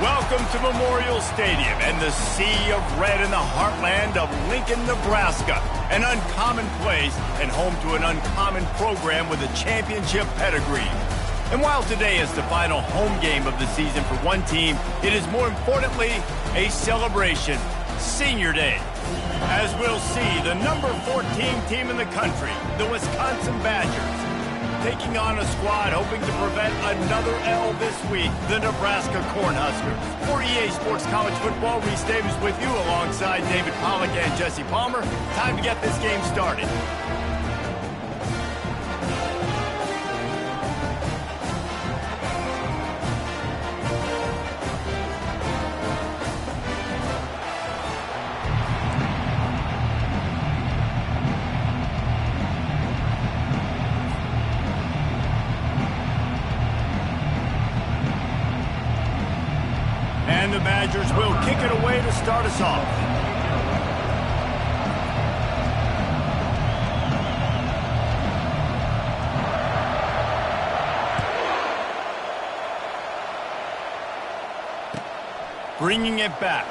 Welcome to Memorial Stadium and the sea of red in the heartland of Lincoln, Nebraska. An uncommon place and home to an uncommon program with a championship pedigree. And while today is the final home game of the season for one team, it is more importantly a celebration, Senior Day. As we'll see, the number 14 team in the country, the Wisconsin Badgers, taking on a squad hoping to prevent another L this week, the Nebraska Cornhuskers. For EA Sports College Football, Reese Davis with you alongside David Pollack and Jesse Palmer. Time to get this game started. And the Badgers will kick it away to start us off. Bringing it back.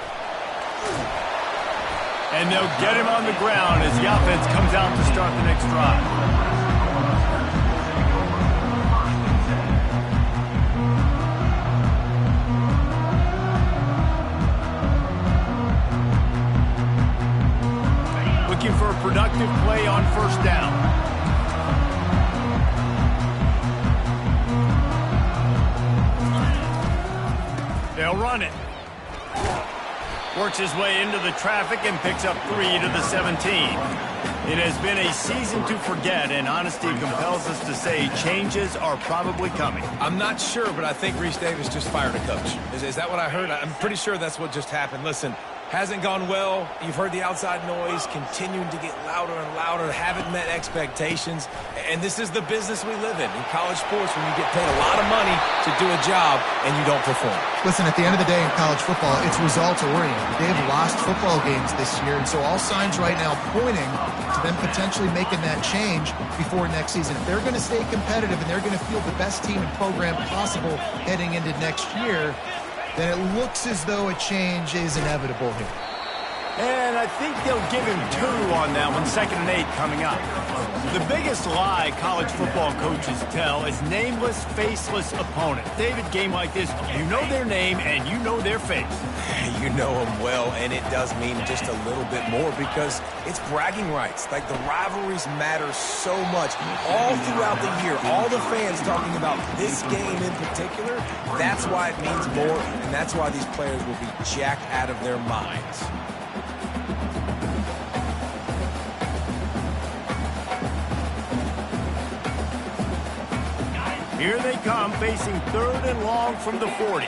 And they'll get him on the ground as the offense comes out to start the next drive. Looking for a productive play on first down. They'll run it. Works his way into the traffic and picks up 3 to the 17. It has been a season to forget, and honesty compels us to say changes are probably coming. I'm not sure, but I think Reese Davis just fired a coach. Is that what I heard? I'm pretty sure that's what just happened. Listen, hasn't gone well. You've heard the outside noise continuing to get louder and louder. Haven't met expectations. And this is the business we live in college sports, when you get paid a lot of money to do a job and you don't perform. Listen, at the end of the day in college football, it's results oriented. They have lost football games this year, and so all signs right now pointing to them potentially making that change before next season. If they're going to stay competitive and they're going to field the best team and program possible heading into next year, then it looks as though a change is inevitable here. And I think they'll give him 2 on that one, 2nd and 8 coming up. The biggest lie college football coaches tell is nameless, faceless opponent. David, game like this, you know their name and you know their face. You know them well, and it does mean just a little bit more because it's bragging rights. Like, the rivalries matter so much. All throughout the year, all the fans talking about this game in particular, that's why it means more, and that's why these players will be jacked out of their minds. Here they come, facing 3rd and long from the 40.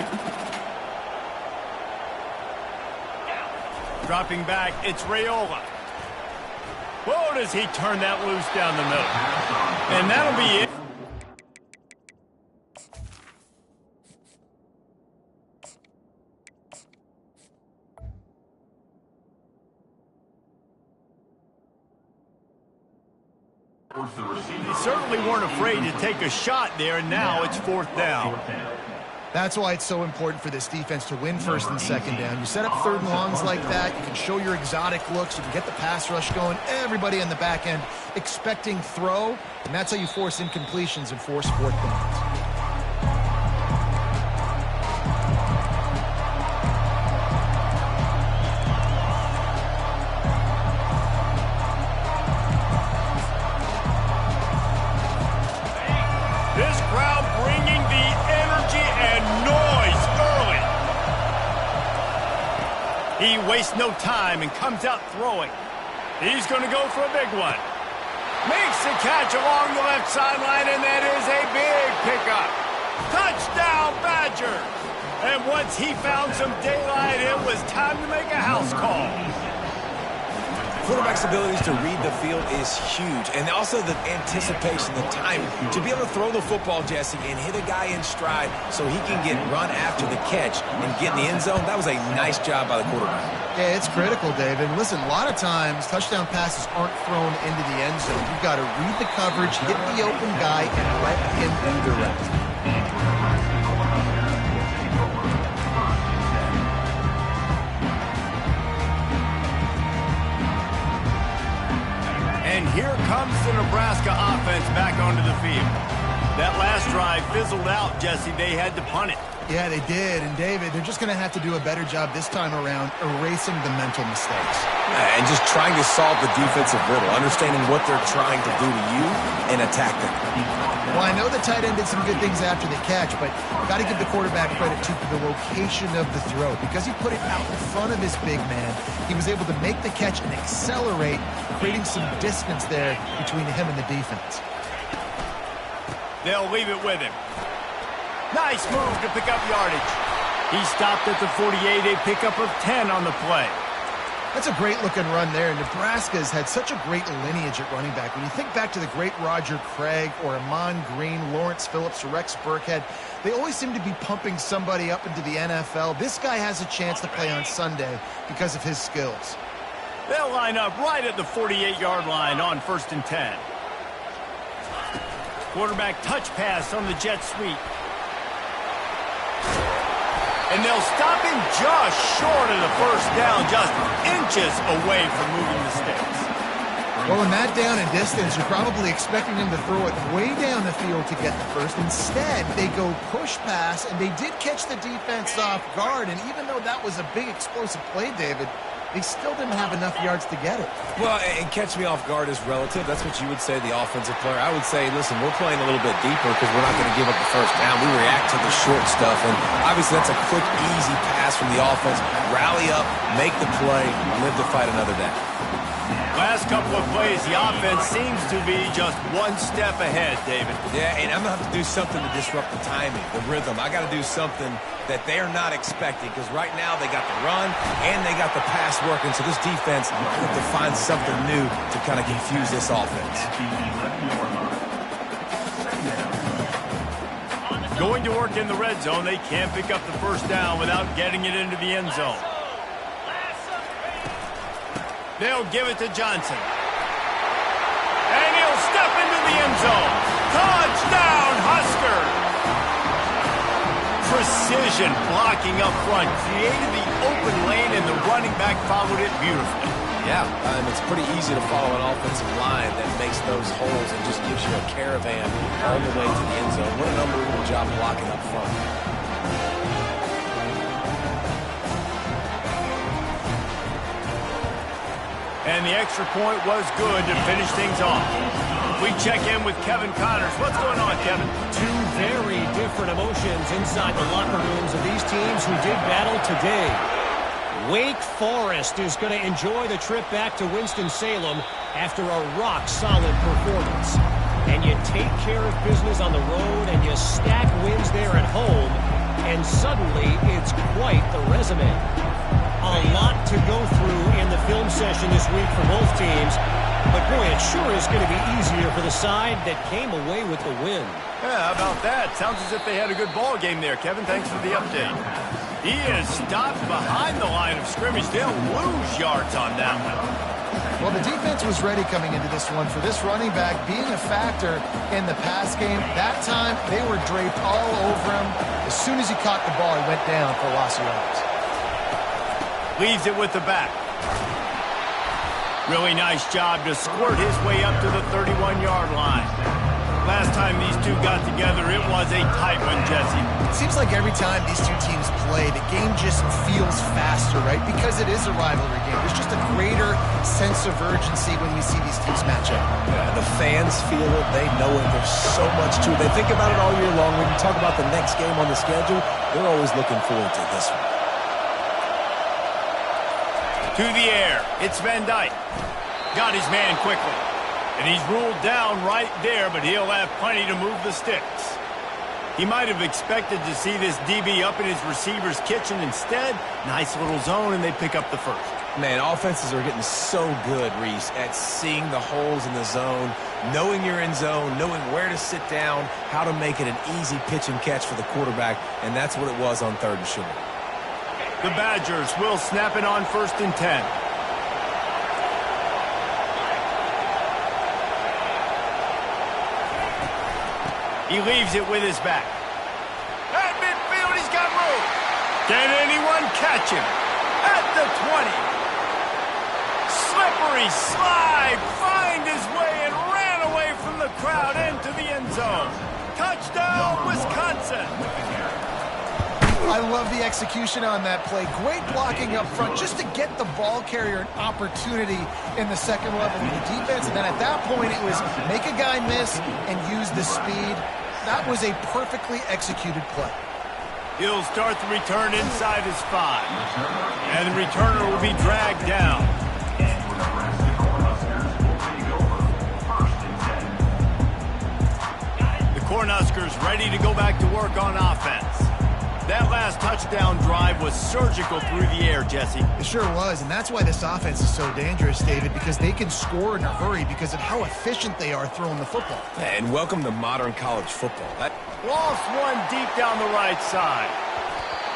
Dropping back, it's Raiola. Whoa, does he turn that loose down the middle. And that'll be it. They certainly weren't afraid to take a shot there, and now it's 4th down. That's why it's so important for this defense to win 1st and 2nd down. You set up 3rd and longs like that, you can show your exotic looks, you can get the pass rush going, everybody on the back end expecting throw, and that's how you force incompletions and force 4th downs. This crowd bringing the energy and noise early. He wastes no time and comes out throwing. He's going to go for a big one. Makes the catch along the left sideline, and that is a big pickup. Touchdown, Badgers! And once he found some daylight, it was time to make a house call. Quarterback's abilities to read the field is huge, and also the anticipation, the timing. To be able to throw the football, Jesse, and hit a guy in stride so he can get run after the catch and get in the end zone, that was a nice job by the quarterback. Yeah, it's critical, David. Listen, a lot of times touchdown passes aren't thrown into the end zone. You've got to read the coverage, hit the open guy, and let him do the rest. And here comes the Nebraska offense back onto the field. That last drive fizzled out, Jesse. They had to punt it. Yeah, they did. And, David, they're just going to have to do a better job this time around erasing the mental mistakes. And just trying to solve the defensive riddle, understanding what they're trying to do to you and attack them. Well, I know the tight end did some good things after the catch, but got to give the quarterback credit, too, for the location of the throw. Because he put it out in front of his big man, he was able to make the catch and accelerate, creating some distance there between him and the defense. They'll leave it with him. Nice move to pick up yardage. He stopped at the 48, a pickup of 10 on the play. That's a great-looking run there. Nebraska's had such a great lineage at running back. When you think back to the great Roger Craig or Amon Green, Lawrence Phillips, or Rex Burkhead, they always seem to be pumping somebody up into the NFL. This guy has a chance to play on Sunday because of his skills. They'll line up right at the 48-yard line on 1st and 10. Quarterback touch pass on the jet sweep. And they'll stop him just short of the first down, just inches away from moving the sticks. Well, in that down and distance, you're probably expecting him to throw it way down the field to get the first. Instead, they go push pass, and they did catch the defense off guard. And even though that was a big explosive play, David, they still didn't have enough yards to get it. Well, and catch me off guard is relative. That's what you would say, the offensive player. I would say, listen, we're playing a little bit deeper because we're not going to give up the first down. We react to the short stuff, and obviously that's a quick, easy pass from the offense. Rally up, make the play, live to fight another day. Last couple of plays, the offense seems to be just one step ahead, David. Yeah, and I'm going to have to do something to disrupt the timing, the rhythm. I got to do something that they're not expecting because right now they got the run and they got the pass working. So this defense have to find something new to kind of confuse this offense. Going to work in the red zone, they can't pick up the first down without getting it into the end zone. They'll give it to Johnson. And he'll step into the end zone. Touchdown, Husker! Precision blocking up front created the open lane, and the running back followed it beautifully. Yeah, it's pretty easy to follow an offensive line that makes those holes and just gives you a caravan all the way to the end zone. What an unbelievable job blocking up front. And the extra point was good to finish things off. We check in with Kevin Connors. What's going on, Kevin? Two very different emotions inside the locker rooms of these teams who did battle today. Wake Forest is going to enjoy the trip back to Winston-Salem after a rock-solid performance. And you take care of business on the road and you stack wins there at home, and suddenly it's quite the resume. A lot to go through in the film session this week for both teams. But, boy, it sure is going to be easier for the side that came away with the win. Yeah, how about that? Sounds as if they had a good ball game there, Kevin. Thanks for the update. He is stopped behind the line of scrimmage. They'll lose yards on that one. Well, the defense was ready coming into this one for this running back being a factor in the pass game. That time, they were draped all over him. As soon as he caught the ball, he went down for a loss of yards. Leaves it with the back. Really nice job to squirt his way up to the 31-yard line. Last time these two got together, it was a tight one, Jesse. It seems like every time these two teams play, the game just feels faster, right? Because it is a rivalry game. There's just a greater sense of urgency when we see these teams match up. Yeah, the fans feel it. They know it. There's so much to it. They think about it all year long. When you talk about the next game on the schedule, they're always looking forward to this one. To the air, it's Van Dyke. Got his man quickly. And he's ruled down right there, but he'll have plenty to move the sticks. He might have expected to see this DB up in his receiver's kitchen. Instead, nice little zone, and they pick up the first. Man, offenses are getting so good, Reese, at seeing the holes in the zone, knowing you're in zone, knowing where to sit down, how to make it an easy pitch and catch for the quarterback, and that's what it was on 3rd and short. The Badgers will snap it on 1st and 10. He leaves it with his back. At midfield, he's got room. Can anyone catch him? At the 20. Slippery slide. Find his way and ran away from the crowd into the end zone. Touchdown, Wisconsin. I love the execution on that play. Great blocking up front just to get the ball carrier an opportunity in the second level of the defense. And then at that point, it was make a guy miss and use the speed. That was a perfectly executed play. He'll start the return inside his 5. And the returner will be dragged down. The Cornhuskers ready to go back to work on offense. That last touchdown drive was surgical through the air, Jesse. It sure was, and that's why this offense is so dangerous, David, because they can score in a hurry because of how efficient they are throwing the football. And welcome to modern college football. Lost one deep down the right side.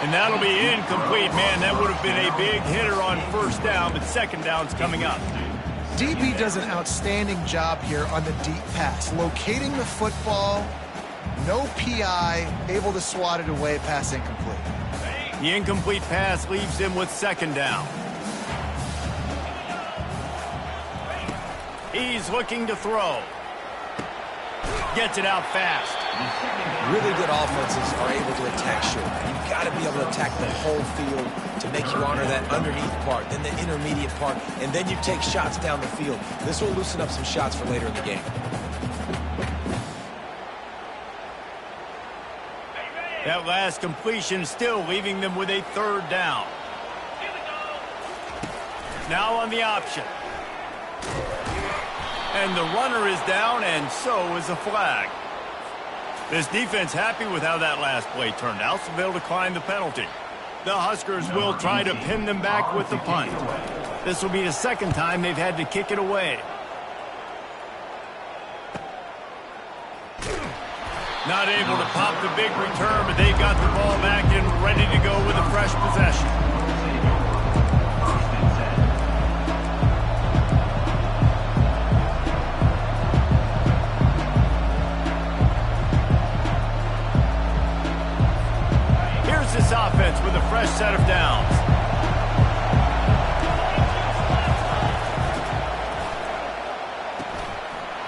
And that'll be incomplete. Man, that would have been a big hitter on first down, but second down's coming up. DB does an outstanding job here on the deep pass, locating the football. No PI, able to swat it away, pass incomplete. The incomplete pass leaves him with second down. He's looking to throw. Gets it out fast. Really good offenses are able to attack short. You've got to be able to attack the whole field to make you honor that underneath part, then the intermediate part, and then you take shots down the field. This will loosen up some shots for later in the game. That last completion still leaving them with a third down. Now on the option. And the runner is down, and so is a flag. This defense happy with how that last play turned out, so they'll decline the penalty. The Huskers will try to pin them back with the punt. This will be the second time they've had to kick it away. Not able to pop the big return, but they've got the ball back and ready to go with a fresh possession. Here's this offense with a fresh set of downs.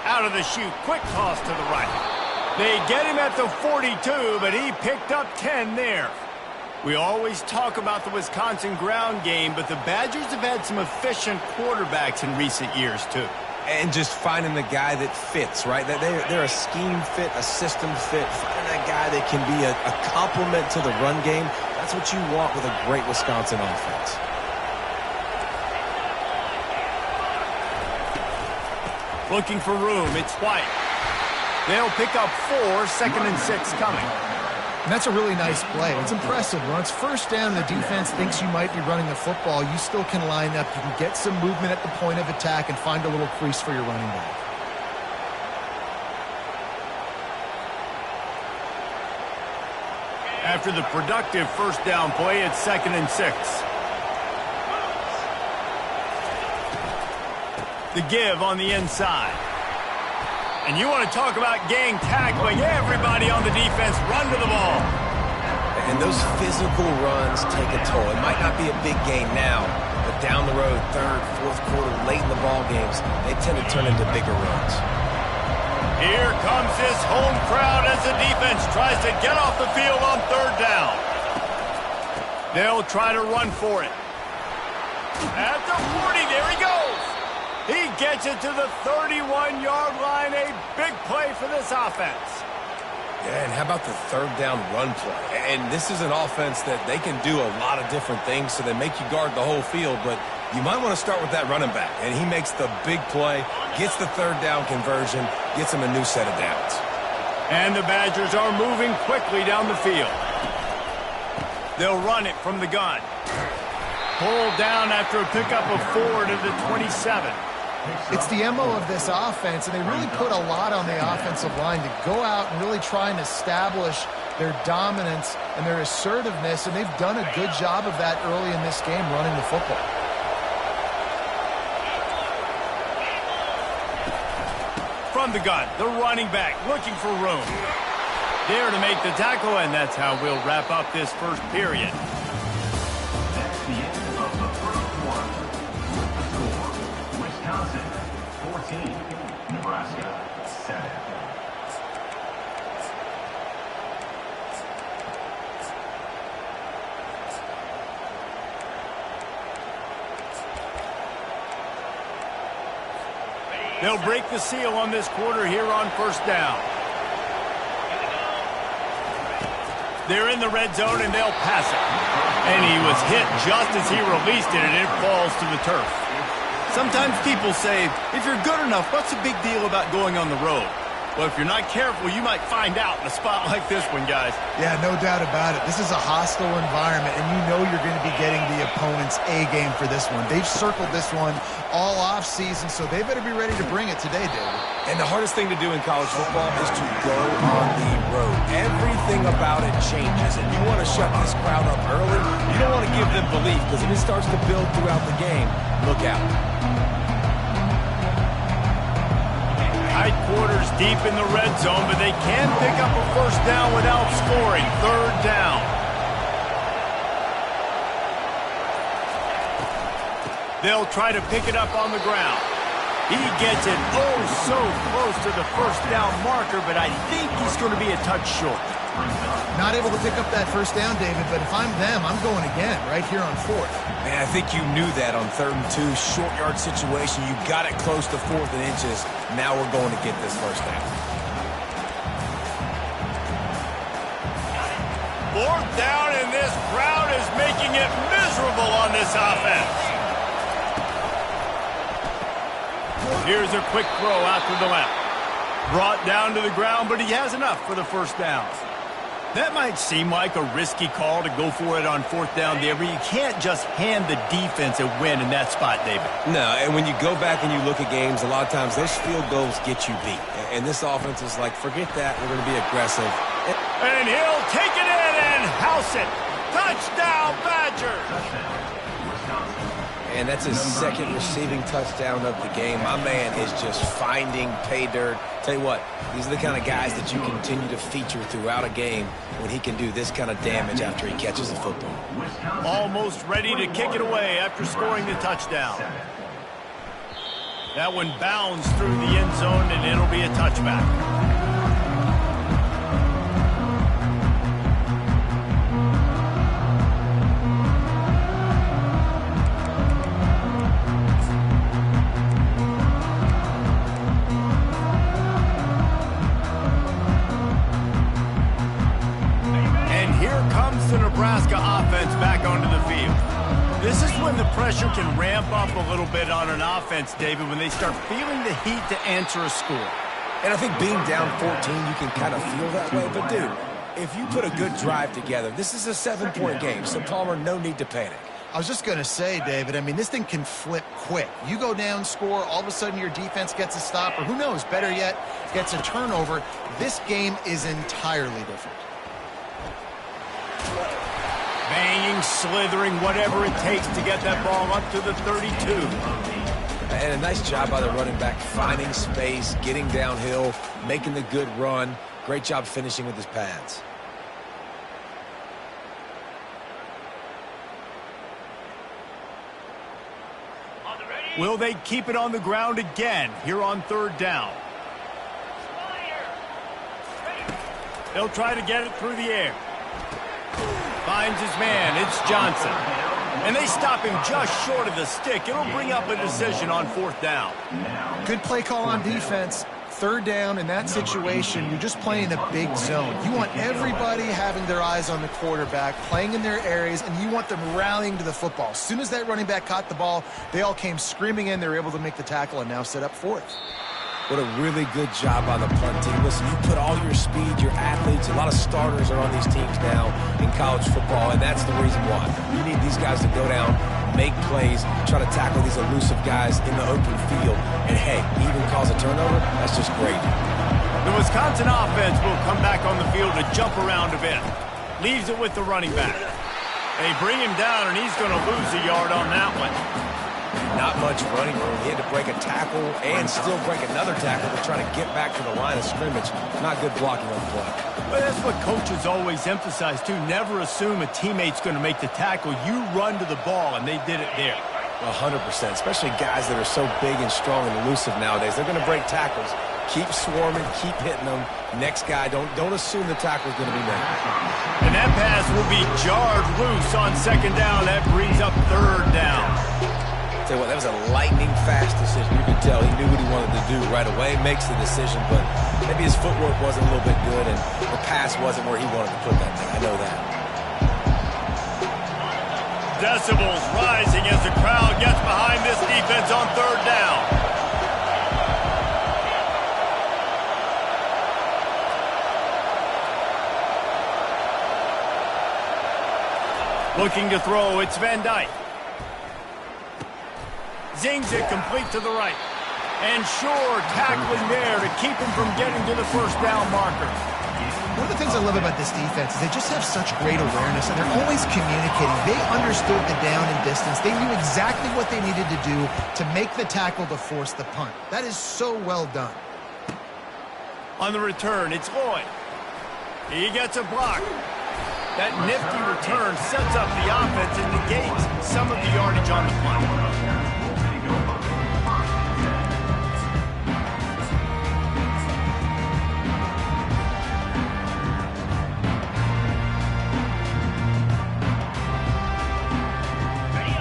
Out of the chute, quick toss to the right. They get him at the 42, but he picked up 10 there. We always talk about the Wisconsin ground game, but the Badgers have had some efficient quarterbacks in recent years, too. And just finding the guy that fits, right? They're a scheme fit, a system fit. Finding that guy that can be a complement to the run game. That's what you want with a great Wisconsin offense. Looking for room, it's White. They'll pick up 4, second and 6 coming. And that's a really nice play. It's impressive. When it's first down and the defense thinks you might be running the football, you still can line up. You can get some movement at the point of attack and find a little crease for your running back. After the productive first down play, it's second and 6. The give on the inside. And you want to talk about gang tackling. Everybody on the defense run to the ball. And those physical runs take a toll. It might not be a big gain now, but down the road, third, fourth quarter, late in the ball games, they tend to turn into bigger runs. Here comes this home crowd as the defense tries to get off the field on third down. They'll try to run for it. At the 40, there he goes. He gets it to the 31-yard line. A big play for this offense. Yeah, and how about the third down run play? And this is an offense that they can do a lot of different things, so they make you guard the whole field, but you might want to start with that running back. And he makes the big play, gets the third down conversion, gets him a new set of downs. And the Badgers are moving quickly down the field. They'll run it from the gun. Pulled down after a pickup of 4 to the 27. It's the MO of this offense, and they really put a lot on the offensive line to go out and really try and establish their dominance and their assertiveness, and they've done a good job of that early in this game running the football. From the gun, the running back looking for room. There to make the tackle, and that's how we'll wrap up this first period. That's the end of the first quarter. With the score, Wisconsin 14, Nebraska 7. They'll break the seal on this quarter here on first down. They're in the red zone, and they'll pass it. And he was hit just as he released it, and it falls to the turf. Sometimes people say, if you're good enough, what's the big deal about going on the road? Well, if you're not careful, you might find out in a spot like this one, guys. Yeah, no doubt about it. This is a hostile environment, and you know you're going to be getting the opponent's A game for this one. They've circled this one all off season, so they better be ready to bring it today, David. And the hardest thing to do in college football is to go on the road. Everything about it changes, and you want to shut this crowd up early. You don't want to give them belief, because if it starts to build throughout the game, look out. Tight quarters deep in the red zone, but they can pick up a first down without scoring. Third down. They'll try to pick it up on the ground. He gets it oh so close to the first down marker, but I think he's going to be a touch short. Not able to pick up that first down, David, but if I'm them, I'm going again right here on fourth. Man, I think you knew that on 3rd and 2, short yard situation. You got it close to 4th and inches. Now we're going to get this first down. 4th down, and this crowd is making it miserable on this offense. Here's a quick throw out to the left. Brought down to the ground, but he has enough for the first down. That might seem like a risky call to go for it on 4th down there, but you can't just hand the defense a win in that spot, David. No, and when you go back and you look at games, a lot of times those field goals get you beat. And this offense is like, forget that, we're going to be aggressive. And he'll take it in and house it. Touchdown, Badgers! And that's his 2nd receiving touchdown of the game. My man is just finding pay dirt. Tell you what, these are the kind of guys that you continue to feature throughout a game when he can do this kind of damage after he catches the football. Almost ready to kick it away after scoring the touchdown. That one bounds through the end zone, and it'll be a touchback. The Nebraska offense back onto the field. This is when the pressure can ramp up a little bit on an offense, David, when they start feeling the heat to answer a score. And I think being down 14, you can kind of feel that way. But, dude, if you put a good drive together, this is a 7-point game, so, Palmer, no need to panic. I was just going to say, David, I mean, this thing can flip quick. You go down, score, all of a sudden your defense gets a stop, or who knows, better yet, gets a turnover. This game is entirely different. Banging, slithering, whatever it takes to get that ball up to the 32. And a nice job by the running back, finding space, getting downhill, making the good run. Great job finishing with his pads. Will they keep it on the ground again here on 3rd down? They'll try to get it through the air. Finds his man. It's Johnson. And they stop him just short of the stick. It'll bring up a decision on 4th down. Good play call on defense. 3rd down in that situation, you're just playing a big zone. You want everybody having their eyes on the quarterback, playing in their areas, and you want them rallying to the football. As soon as that running back caught the ball, they all came screaming in. They were able to make the tackle and now set up 4th. What a really good job by the punt team. Listen, you put all your speed, your athletes, a lot of starters are on these teams now in college football, and that's the reason why. You need these guys to go down, make plays, try to tackle these elusive guys in the open field, and hey, even cause a turnover, that's just great. The Wisconsin offense will come back on the field to jump around a bit. Leaves it with the running back. They bring him down, and he's going to lose a yard on that one. Not much running room. He had to break a tackle and still break another tackle to try to get back to the line of scrimmage. Not good blocking on the play. But that's what coaches always emphasize, too. Never assume a teammate's going to make the tackle. You run to the ball, and they did it there. 100%, especially guys that are so big and strong and elusive nowadays. They're going to break tackles. Keep swarming, keep hitting them. Next guy, don't assume the tackle's going to be made. And that pass will be jarred loose on second down. That brings up third down. Tell you what, that was a lightning-fast decision. You could tell he knew what he wanted to do right away. Makes the decision, but maybe his footwork wasn't a little bit good, and the pass wasn't where he wanted to put that thing. I know that. Decibels rising as the crowd gets behind this defense on third down. Looking to throw, it's Van Dyke. Zings it complete to the right. And sure, tackling there to keep him from getting to the first down marker. One of the things I love about this defense is they just have such great awareness, and they're always communicating. They understood the down and distance. They knew exactly what they needed to do to make the tackle to force the punt. That is so well done. On the return, it's Lloyd. He gets a block. That nifty return sets up the offense and negates some of the yardage on the punt.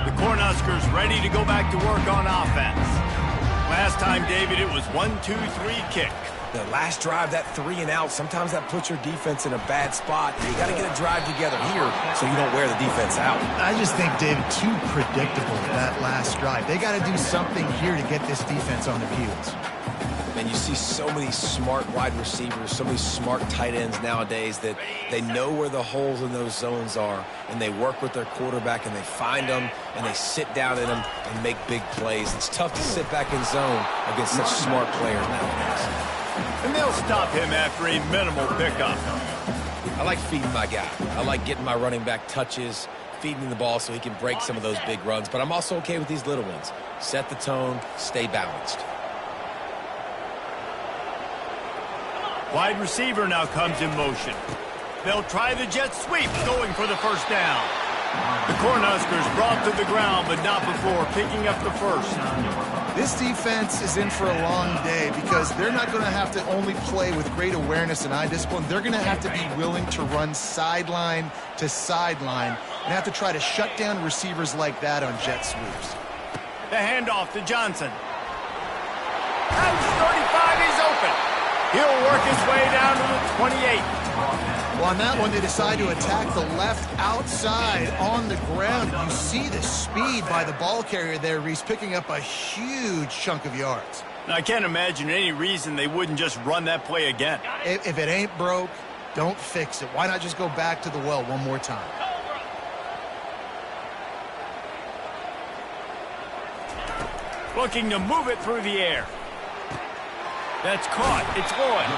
The Cornhuskers ready to go back to work on offense. Last time, David, it was 1-2-3 kick. The last drive, that 3 and out, sometimes that puts your defense in a bad spot. You got to get a drive together here so you don't wear the defense out. I just think, David, too predictable that last drive. They got to do something here to get this defense on their heels. And you see so many smart wide receivers, so many smart tight ends nowadays that they know where the holes in those zones are, and they work with their quarterback, and they find them, and they sit down in them and make big plays. It's tough to sit back in zone against such smart players nowadays. And they'll stop him after a minimal pickup. I like feeding my guy. I like getting my running back touches, feeding the ball so he can break some of those big runs. But I'm also okay with these little ones. Set the tone, stay balanced. Wide receiver now comes in motion. They'll try the jet sweep, going for the first down. The Cornhuskers brought to the ground, but not before picking up the first. This defense is in for a long day because they're not going to have to only play with great awareness and eye discipline. They're going to have to be willing to run sideline to sideline and have to try to shut down receivers like that on jet sweeps. The handoff to Johnson. At 35, he's open. He'll work his way down to the 28. Well, on that one, they decide to attack the left outside on the ground. And you see the speed by the ball carrier there, Reese, picking up a huge chunk of yards. Now, I can't imagine any reason they wouldn't just run that play again. If it ain't broke, don't fix it. Why not just go back to the well one more time? Looking to move it through the air. That's caught. It's Lloyd.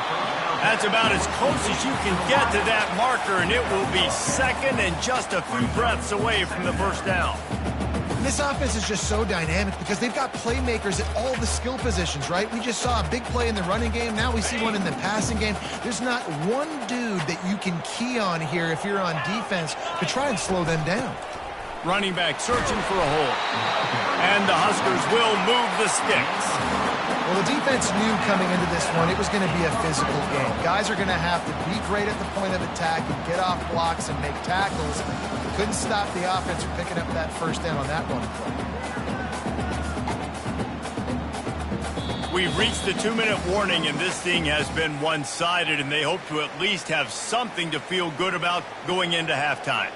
That's about as close as you can get to that marker, and it will be second and just a few breaths away from the first down. This offense is just so dynamic because they've got playmakers at all the skill positions, right? We just saw a big play in the running game. Now we see one in the passing game. There's not one dude that you can key on here if you're on defense to try and slow them down. Running back searching for a hole. And the Huskers will move the sticks. Well, the defense knew coming into this one it was going to be a physical game. Guys are going to have to be great at the point of attack and get off blocks and make tackles. Couldn't stop the offense from picking up that first down on that run play. We've reached the 2-minute warning, and this thing has been one-sided, and they hope to at least have something to feel good about going into halftime.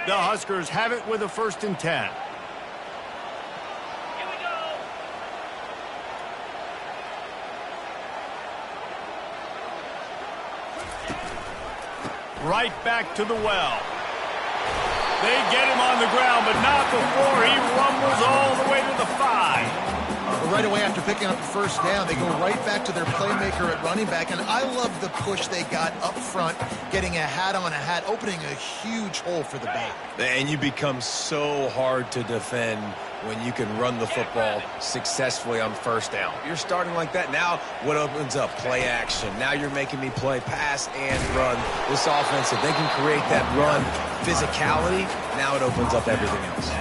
The Huskers have it with a 1st and 10. Here we go. Right back to the well. They get him on the ground, but not before he rumbles all the way to the 5. Well, right away after picking up the first down, they go right back to their playmaker at running back, and I love the push they got up front, getting a hat on a hat, opening a huge hole for the back. And you become so hard to defend when you can run the football successfully on first down. You're starting like that. Now what opens up? Play action. Now you're making me play pass and run. This offense, if they can create that run physicality, now it opens up everything else.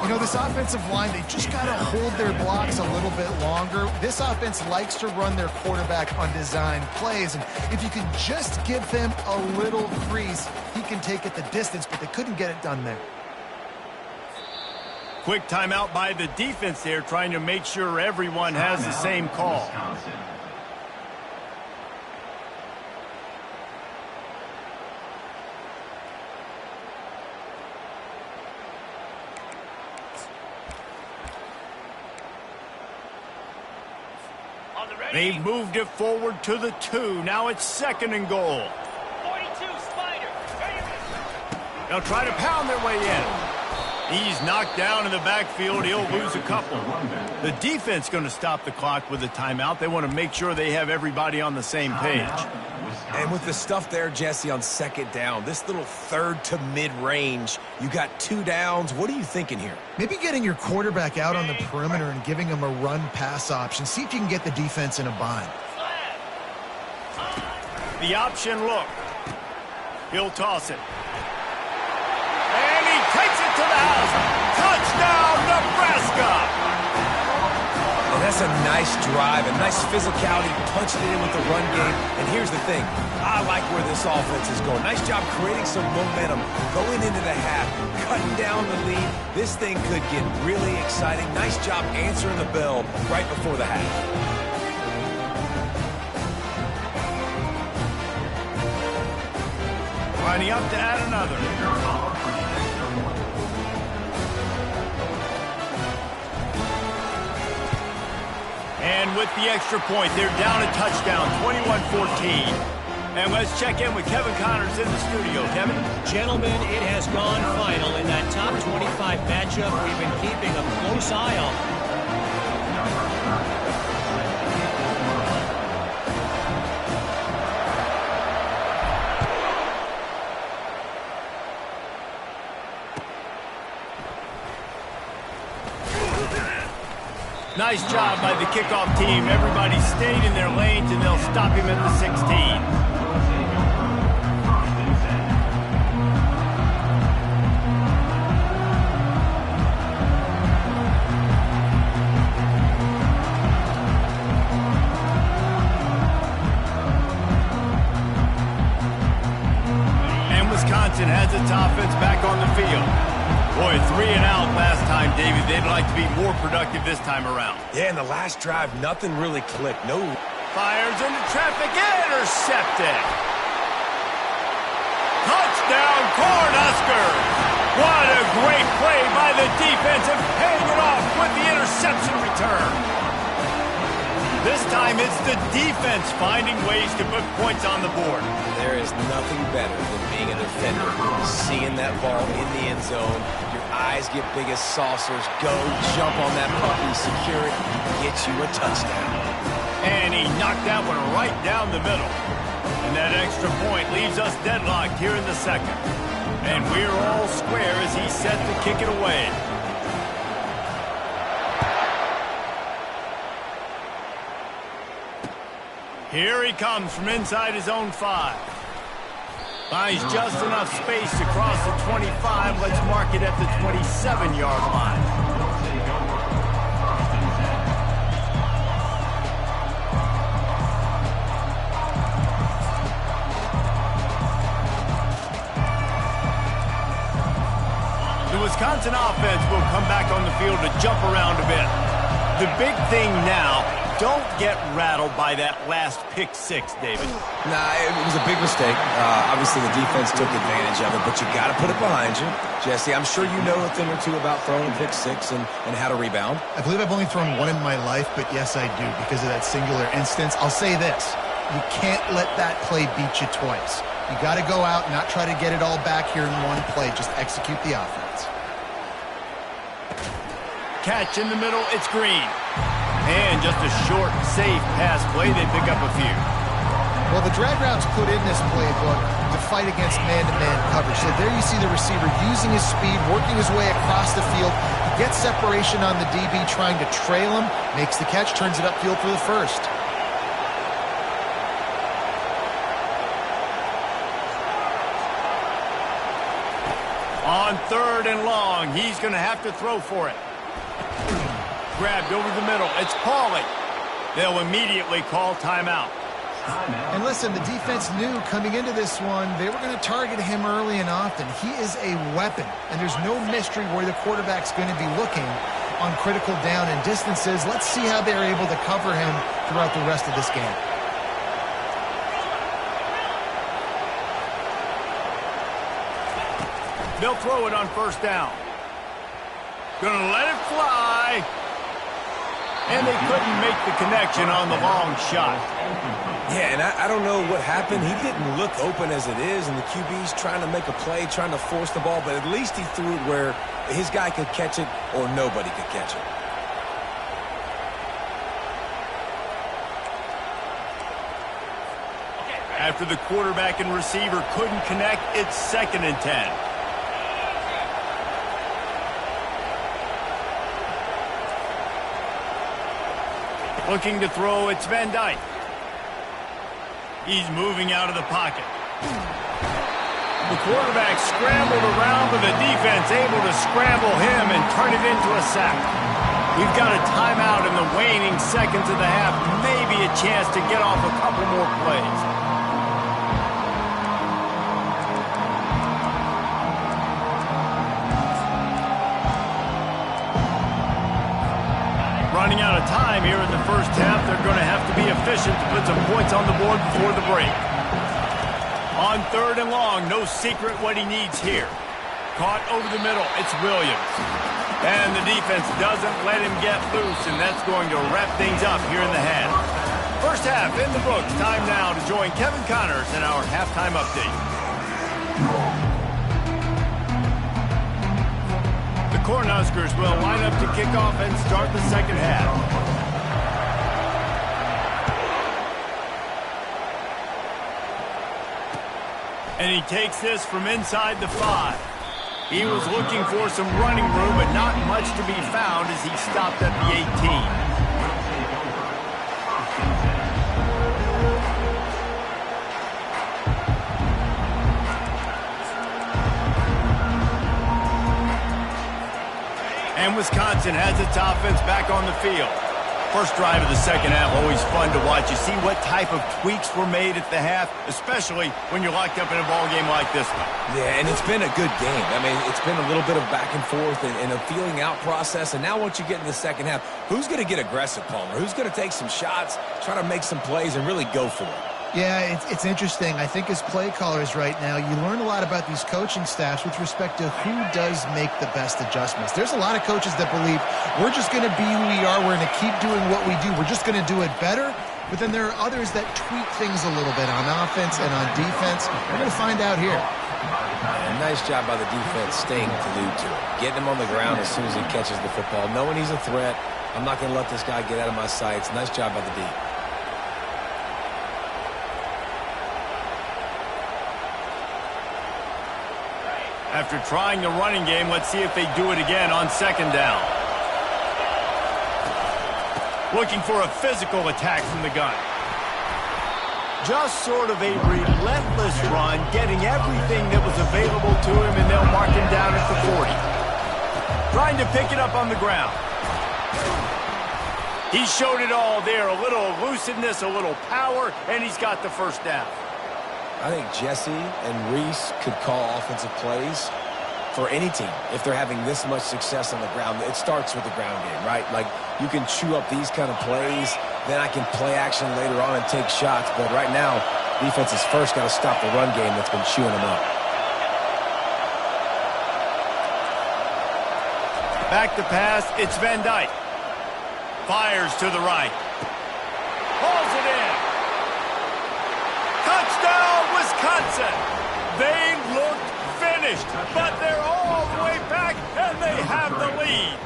You know, this offensive line, they just got to hold their blocks a little bit longer. This offense likes to run their quarterback on design plays, and if you can just give him a little crease, he can take it the distance, but they couldn't get it done there. Quick timeout by the defense there, trying to make sure everyone has the same call. They've moved it forward to the 2. Now it's 2nd and goal. 42, Spider. They'll try to pound their way in. He's knocked down in the backfield. He'll lose a couple. The defense going to stop the clock with a timeout. They want to make sure they have everybody on the same page. And with the stuff there, Jesse, on 2nd down, this little 3rd to mid-range, you got 2 downs. What are you thinking here? Maybe getting your quarterback out on the perimeter and giving him a run-pass option. See if you can get the defense in a bind. The option look. He'll toss it. And he takes it to the house. Touchdown, Nebraska! And that's a nice drive, a nice physicality, punching it in with the run game. And here's the thing. I like where this offense is going. Nice job creating some momentum, going into the half, cutting down the lead. This thing could get really exciting. Nice job answering the bell right before the half. Lining up to add another. And with the extra point, they're down a touchdown, 21-14. And let's check in with Kevin Connors in the studio. Kevin? Gentlemen, it has gone final in that top 25 matchup. We've been keeping a close eye on. Nice job by the kickoff team. Everybody stayed in their lanes, and they'll stop him at the 16. And Wisconsin has its offense back on the field. Boy, 3 and out last time, David. They'd like to be more productive this time around. Yeah, in the last drive, nothing really clicked. No. Fires into traffic, intercepted. Touchdown, Cornhuskers. What a great play by the defense and paying it off with the interception return. This time it's the defense finding ways to put points on the board. There is nothing better than being a defender, seeing that ball in the end zone. Your eyes get big as saucers. Go, jump on that puppy, secure it, get you a touchdown. And he knocked that one right down the middle. And that extra point leaves us deadlocked here in the 2nd. And we're all square as he's set to kick it away. Here he comes from inside his own 5. Finds just enough space to cross the 25. Let's mark it at the 27-yard line. The Wisconsin offense will come back on the field to jump around a bit. The big thing now, don't get rattled by that last pick 6, David. Nah, it was a big mistake. Obviously, the defense took advantage of it, but you got to put it behind you. Jesse, I'm sure you know a thing or two about throwing pick 6 and how to rebound. I believe I've only thrown one in my life, but yes, I do, because of that singular instance. I'll say this. You can't let that play beat you twice. You got to go out and not try to get it all back here in one play. Just execute the offense. Catch in the middle, it's Green. And just a short, safe pass play, they pick up a few. Well, the drag routes put in this playbook to fight against man-to-man coverage. So there you see the receiver using his speed, working his way across the field. He gets separation on the DB, trying to trail him, makes the catch, turns it upfield for the first. On 3rd and long, he's going to have to throw for it. Grabbed over the middle. It's Pauly. They'll immediately call timeout. And listen, the defense knew coming into this one, they were going to target him early and often. He is a weapon, and there's no mystery where the quarterback's going to be looking on critical down and distances. Let's see how they're able to cover him throughout the rest of this game. They'll throw it on 1st down. Gonna let it fly. And they couldn't make the connection on the long shot. Yeah, and I don't know what happened. He didn't look open as it is, and the QB's trying to make a play, trying to force the ball, but at least he threw it where his guy could catch it or nobody could catch it. After the quarterback and receiver couldn't connect, it's 2nd and 10. Looking to throw, it's Van Dyke. He's moving out of the pocket. The quarterback scrambled around, but the defense able to scramble him and turn it into a sack. We've got a timeout in the waning seconds of the half. Maybe a chance to get off a couple more plays. Running out of time here in the first half. They're going to have to be efficient to put some points on the board before the break. On 3rd and long, no secret what he needs here. Caught over the middle, it's Williams. And the defense doesn't let him get loose, and that's going to wrap things up here in the half. First half in the books. Time now to join Kevin Connors in our halftime update. The Cornhuskers will line up to kick off and start the second half. And he takes this from inside the 5. He was looking for some running room, but not much to be found as he stopped at the 18. And Wisconsin has its offense back on the field. First drive of the second half, always fun to watch. You see what type of tweaks were made at the half, especially when you're locked up in a ball game like this one. Yeah, and it's been a good game. I mean, it's been a little bit of back and forth and a feeling out process. And now once you get in the second half, who's going to get aggressive, Palmer? Who's going to take some shots, try to make some plays, and really go for it? Yeah, it's interesting. I think as play callers right now, you learn a lot about these coaching staffs with respect to who does make the best adjustments. There's a lot of coaches that believe we're just going to be who we are. We're going to keep doing what we do. We're just going to do it better. But then there are others that tweak things a little bit on offense and on defense. We're going to find out here. A nice job by the defense staying glued to it. Getting him on the ground as soon as he catches the football. Knowing he's a threat. I'm not going to let this guy get out of my sights. Nice job by the D. After trying the running game, let's see if they do it again on second down. Looking for a physical attack from the gun. Just sort of a relentless run, getting everything that was available to him, and they'll mark him down at the 40. Trying to pick it up on the ground. He showed it all there, a little elusiveness, a little power, and he's got the first down. I think Jesse and Reese could call offensive plays for any team if they're having this much success on the ground. It starts with the ground game, right? Like, you can chew up these kind of plays, then I can play action later on and take shots. But right now, defense has first got to stop the run game that's been chewing them up. Back to pass, it's Van Dyke. Fires to the right. Pulls it in. Touchdown, Wisconsin! They looked finished, but they're all the way back, and they have the lead.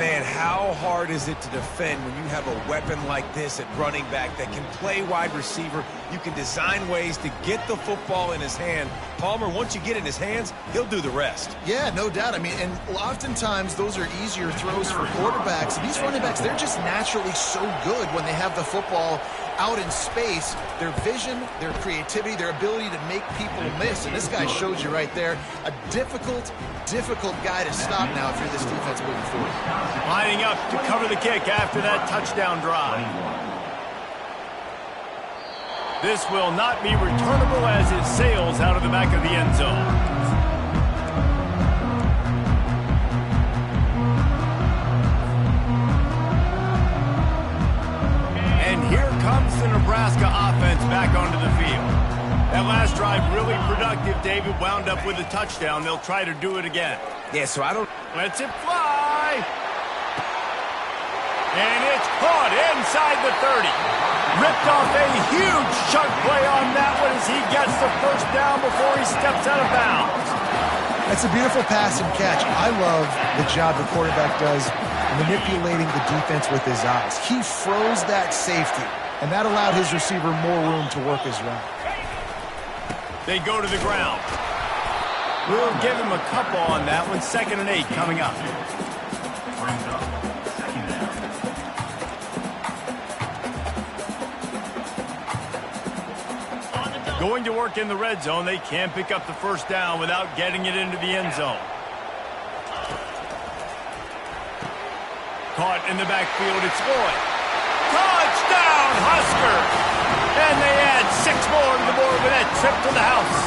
Man, how hard is it to defend when you have a weapon like this at running back that can play wide receiver? You can design ways to get the football in his hand. Palmer, once you get it in his hands, he'll do the rest. Yeah, no doubt. I mean, and oftentimes those are easier throws for quarterbacks. These running backs, they're just naturally so good when they have the football out in space. Their vision, their creativity, their ability to make people miss. And this guy shows you right there, a difficult guy to stop now if you're this defense moving forward. Lining up to cover the kick after that touchdown drive. This will not be returnable as it sails out of the back of the end zone. And here comes the Nebraska offense back onto the field. That last drive really productive. David wound up with a touchdown. They'll try to do it again. Yeah, so I don't... Lets it fly. And it's caught inside the 30. Ripped off a huge chunk play on that one as he gets the first down before he steps out of bounds. That's a beautiful pass and catch. I love the job the quarterback does manipulating the defense with his eyes. He froze that safety, and that allowed his receiver more room to work his route. They go to the ground. We'll give him a couple on that one. 2nd and 8 coming up. Going to work in the red zone. They can't pick up the first down without getting it into the end zone. Caught in the backfield. It's Lloyd. Touchdown, Huskers! And they add 6 more to the board with that trip to the house.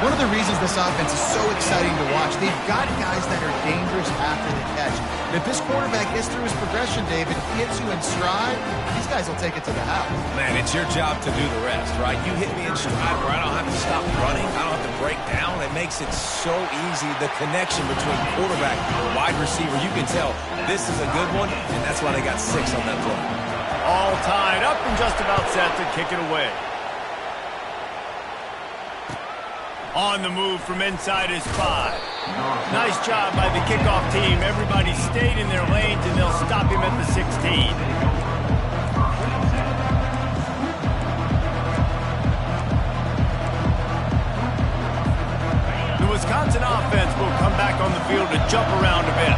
One of the reasons this offense is so exciting to watch, they've got guys that are dangerous after the catch. And if this quarterback gets through his progression, David, hits you in stride, these guys will take it to the house. Man, it's your job to do the rest, right? You hit me in stride where I don't have to stop running. I don't have to break down. It makes it so easy. The connection between quarterback and wide receiver, you can tell this is a good one, and that's why they got 6 on that play. All tied up and just about set to kick it away. On the move from inside his 5. Nice job by the kickoff team. Everybody stayed in their lanes, and they'll stop him at the 16. The Wisconsin offense will come back on the field to jump around a bit.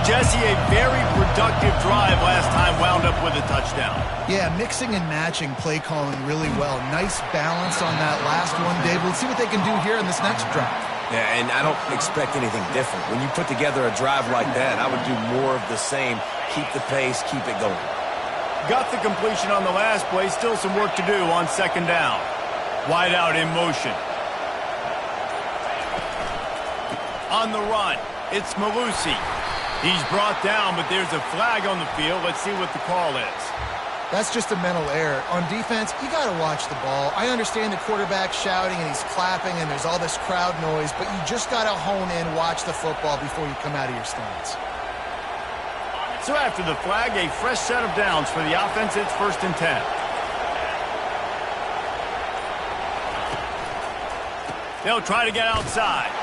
Jesse, a very productive drive last time, wound up with a touchdown. Yeah, mixing and matching play calling really well. Nice balance on that last one, David. Let's see what they can do here in this next drive. Yeah, and I don't expect anything different. When you put together a drive like that, I would do more of the same. Keep the pace, keep it going. Got the completion on the last play. Still some work to do on 2nd down. Wide out in motion. On the run, it's Malusi. He's brought down, but there's a flag on the field. Let's see what the call is. That's just a mental error. On defense, you got to watch the ball. I understand the quarterback shouting and he's clapping and there's all this crowd noise, but you just got to hone in, watch the football before you come out of your stance. So after the flag, a fresh set of downs for the offense. It's 1st and 10. They'll try to get outside.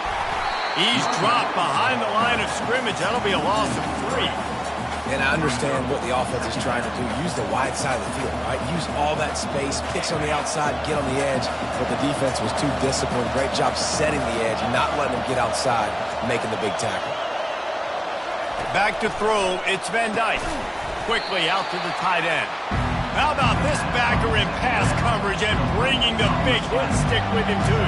He's dropped behind the line of scrimmage. That'll be a loss of 3. And I understand what the offense is trying to do. Use the wide side of the field, right? Use all that space, pitch on the outside, get on the edge. But the defense was too disciplined. Great job setting the edge, not letting them get outside, making the big tackle. Back to throw. It's Van Dyke. Quickly out to the tight end. How about this backer in pass coverage and bringing the big hit stick with him, too?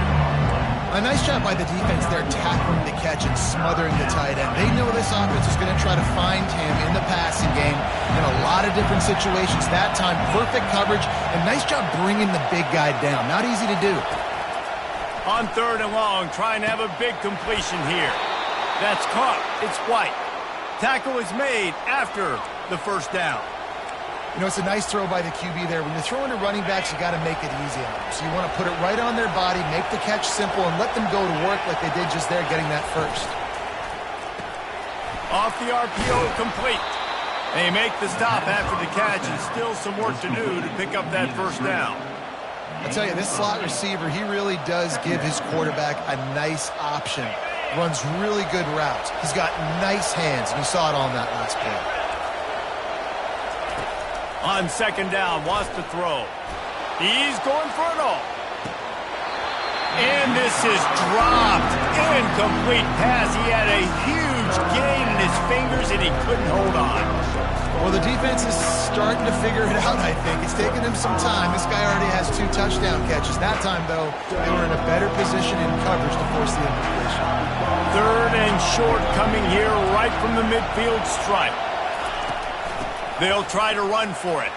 A nice job by the defense there, tackling the catch and smothering the tight end. They know this offense is going to try to find him in the passing game in a lot of different situations. That time, perfect coverage, and nice job bringing the big guy down. Not easy to do. On 3rd and long, trying to have a big completion here. That's caught. It's White. Tackle is made after the first down. You know, it's a nice throw by the QB there. When you're throwing to running backs, you got to make it easy on them. So you want to put it right on their body, make the catch simple, and let them go to work like they did just there, getting that first. Off the RPO, complete. They make the stop after the catch, and still some work to do to pick up that first down. I tell you, this slot receiver, he really does give his quarterback a nice option. runs really good routes. He's got nice hands, and you saw it on that last play. On second down, wants to throw. He's going for it all. And this is dropped. Incomplete pass. He had a huge gain in his fingers, and he couldn't hold on. Well, the defense is starting to figure it out, I think. It's taken him some time. This guy already has 2 touchdown catches. That time, though, they were in a better position in coverage to force the incompletion. Third and short coming here right from the midfield stripe. They'll try to run for it.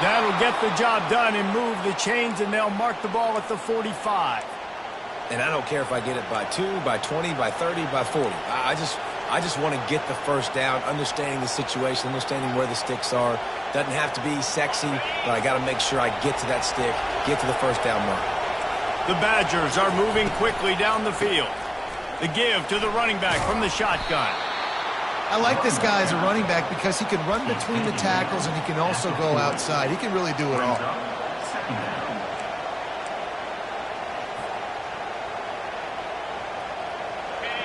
That'll get the job done and move the chains, and they'll mark the ball at the 45. And I don't care if I get it by 2, by 20, by 30, by 40. I just want to get the first down, understanding the situation, understanding where the sticks are. Doesn't have to be sexy, but I got to make sure I get to that stick, get to the first down mark. The Badgers are moving quickly down the field. The give to the running back from the shotgun. I like this guy as a running back because he can run between the tackles and he can also go outside. He can really do it all.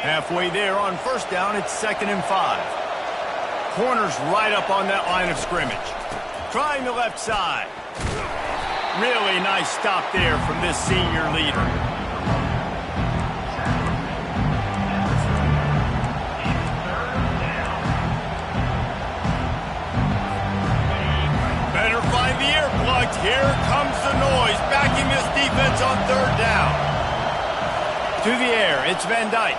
Halfway there on first down, it's 2nd and 5. Corner's right up on that line of scrimmage. Trying the left side. Really nice stop there from this senior leader. Better find the earplugs. Here comes the noise, backing this defense on third down. To the air, it's Van Dyke.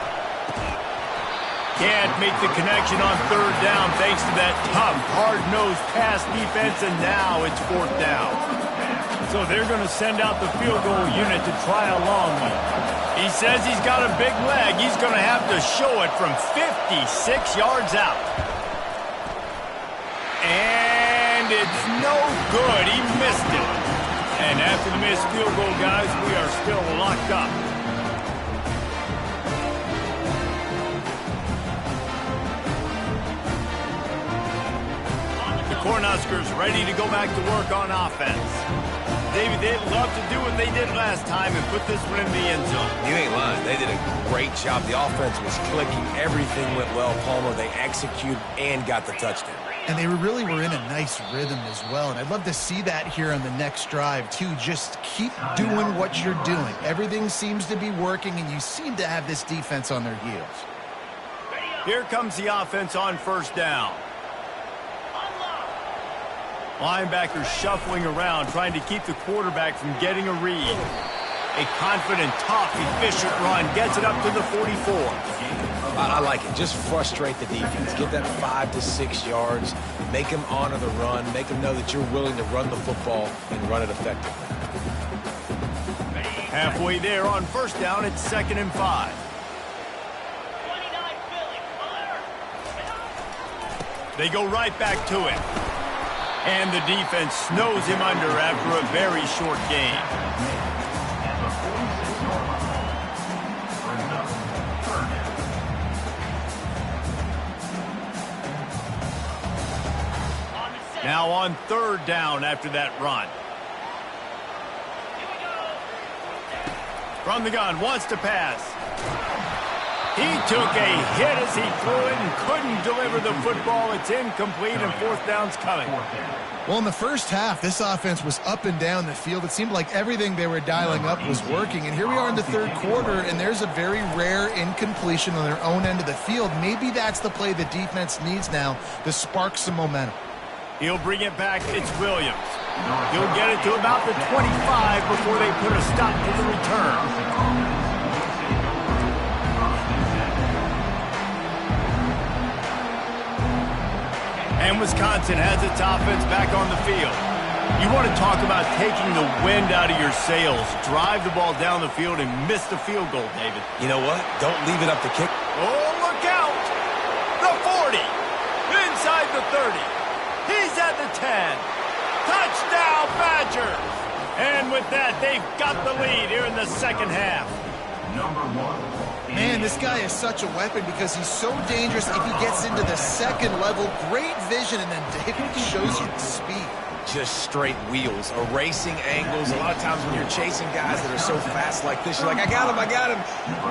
Can't make the connection on third down thanks to that tough, hard-nosed pass defense, and now it's 4th down. So they're going to send out the field goal unit to try a long one. He says he's got a big leg. He's going to have to show it from 56 yards out. And it's no good. He missed it. And after the missed field goal, guys, we are still locked up. Cornhuskers ready to go back to work on offense. David, they'd love to do what they did last time and put this one in the end zone. You ain't lying. They did a great job. The offense was clicking. Everything went well, Palmer. They executed and got the touchdown. And they really were in a nice rhythm as well. And I'd love to see that here on the next drive, too. Just keep doing what you're doing. Everything seems to be working, and you seem to have this defense on their heels. Here comes the offense on first down. Linebackers shuffling around, trying to keep the quarterback from getting a read. A confident, tough, efficient run gets it up to the 44. I like it. Just frustrate the defense. Get that 5 to 6 yards. Make them honor the run. Make them know that you're willing to run the football and run it effectively. Halfway there on first down, it's 2nd and 5. They go right back to it. And the defense snows him under after a very short gain. Now on third down after that run. From the gun, wants to pass. He took a hit as he threw it and couldn't deliver the football. It's incomplete, and 4th down's coming. Well, in the first half, this offense was up and down the field. It seemed like everything they were dialing up was working. And here we are in the third quarter, and there's a very rare incompletion on their own end of the field. Maybe that's the play the defense needs now to spark some momentum. He'll bring it back. It's Williams. He'll get it to about the 25 before they put a stop to the return. And Wisconsin has its offense back on the field. You want to talk about taking the wind out of your sails. Drive the ball down the field and miss the field goal, David. You know what? Don't leave it up to kick. Oh, look out! The 40. Inside the 30. He's at the 10. Touchdown, Badgers! And with that, they've got the lead here in the second half. Number 1. Man, this guy is such a weapon because he's so dangerous if he gets into the second level. Great vision, and then David shows you the speed. just straight wheels, erasing angles. A lot of times when you're chasing guys that are so fast like this, you're like, I got him, I got him.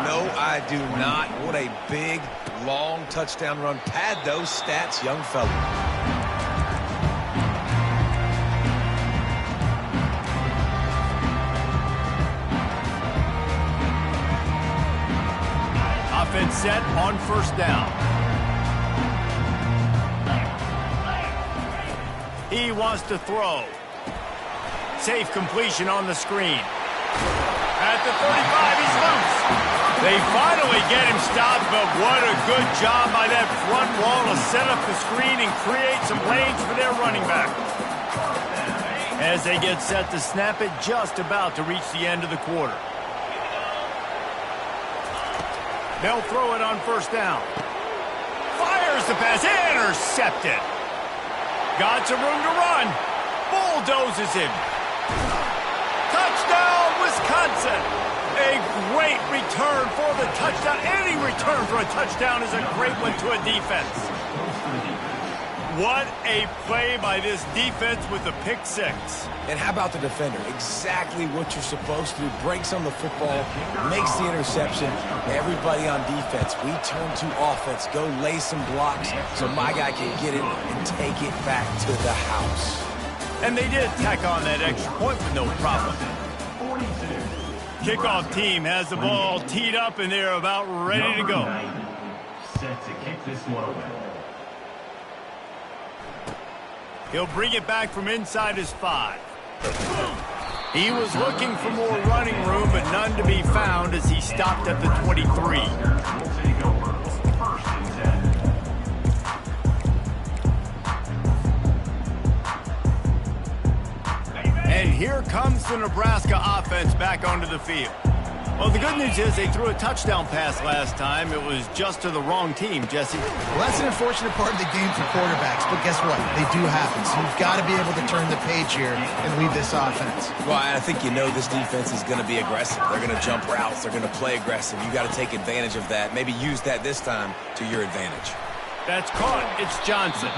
No, I do not. What a big, long touchdown run. Pad those stats, young fella. Offense set on first down. He wants to throw. Safe completion on the screen. At the 35, he's loose. They finally get him stopped, but what a good job by that front wall to set up the screen and create some lanes for their running back. As they get set to snap it, just about to reach the end of the quarter. They'll throw it on first down. Fires the pass, intercepted. Got some room to run. Bulldozes him. Touchdown, Wisconsin. A great return for the touchdown. Any return for a touchdown is a great one to a defense. What a play by this defense with the pick six. And how about the defender? Exactly what you're supposed to do. Breaks on the football, makes the interception. Everybody on defense, we turn to offense. Go lay some blocks so my guy can get it and take it back to the house. And they did tack on that extra point with no problem. Kickoff team has the ball teed up and they're about ready to go. Set to kick this one away. He'll bring it back from inside his 5. He was looking for more running room, but none to be found as he stopped at the 23. Will take over. First and 10. And here comes the Nebraska offense back onto the field. Well, the good news is they threw a touchdown pass last time. It was just to the wrong team, Jesse. Well, that's an unfortunate part of the game for quarterbacks, but guess what? They do happen. So you've got to be able to turn the page here and lead this offense. Well, I think you know this defense is going to be aggressive. They're going to jump routes. They're going to play aggressive. You got to take advantage of that. Maybe use that this time to your advantage. That's caught. It's Johnson.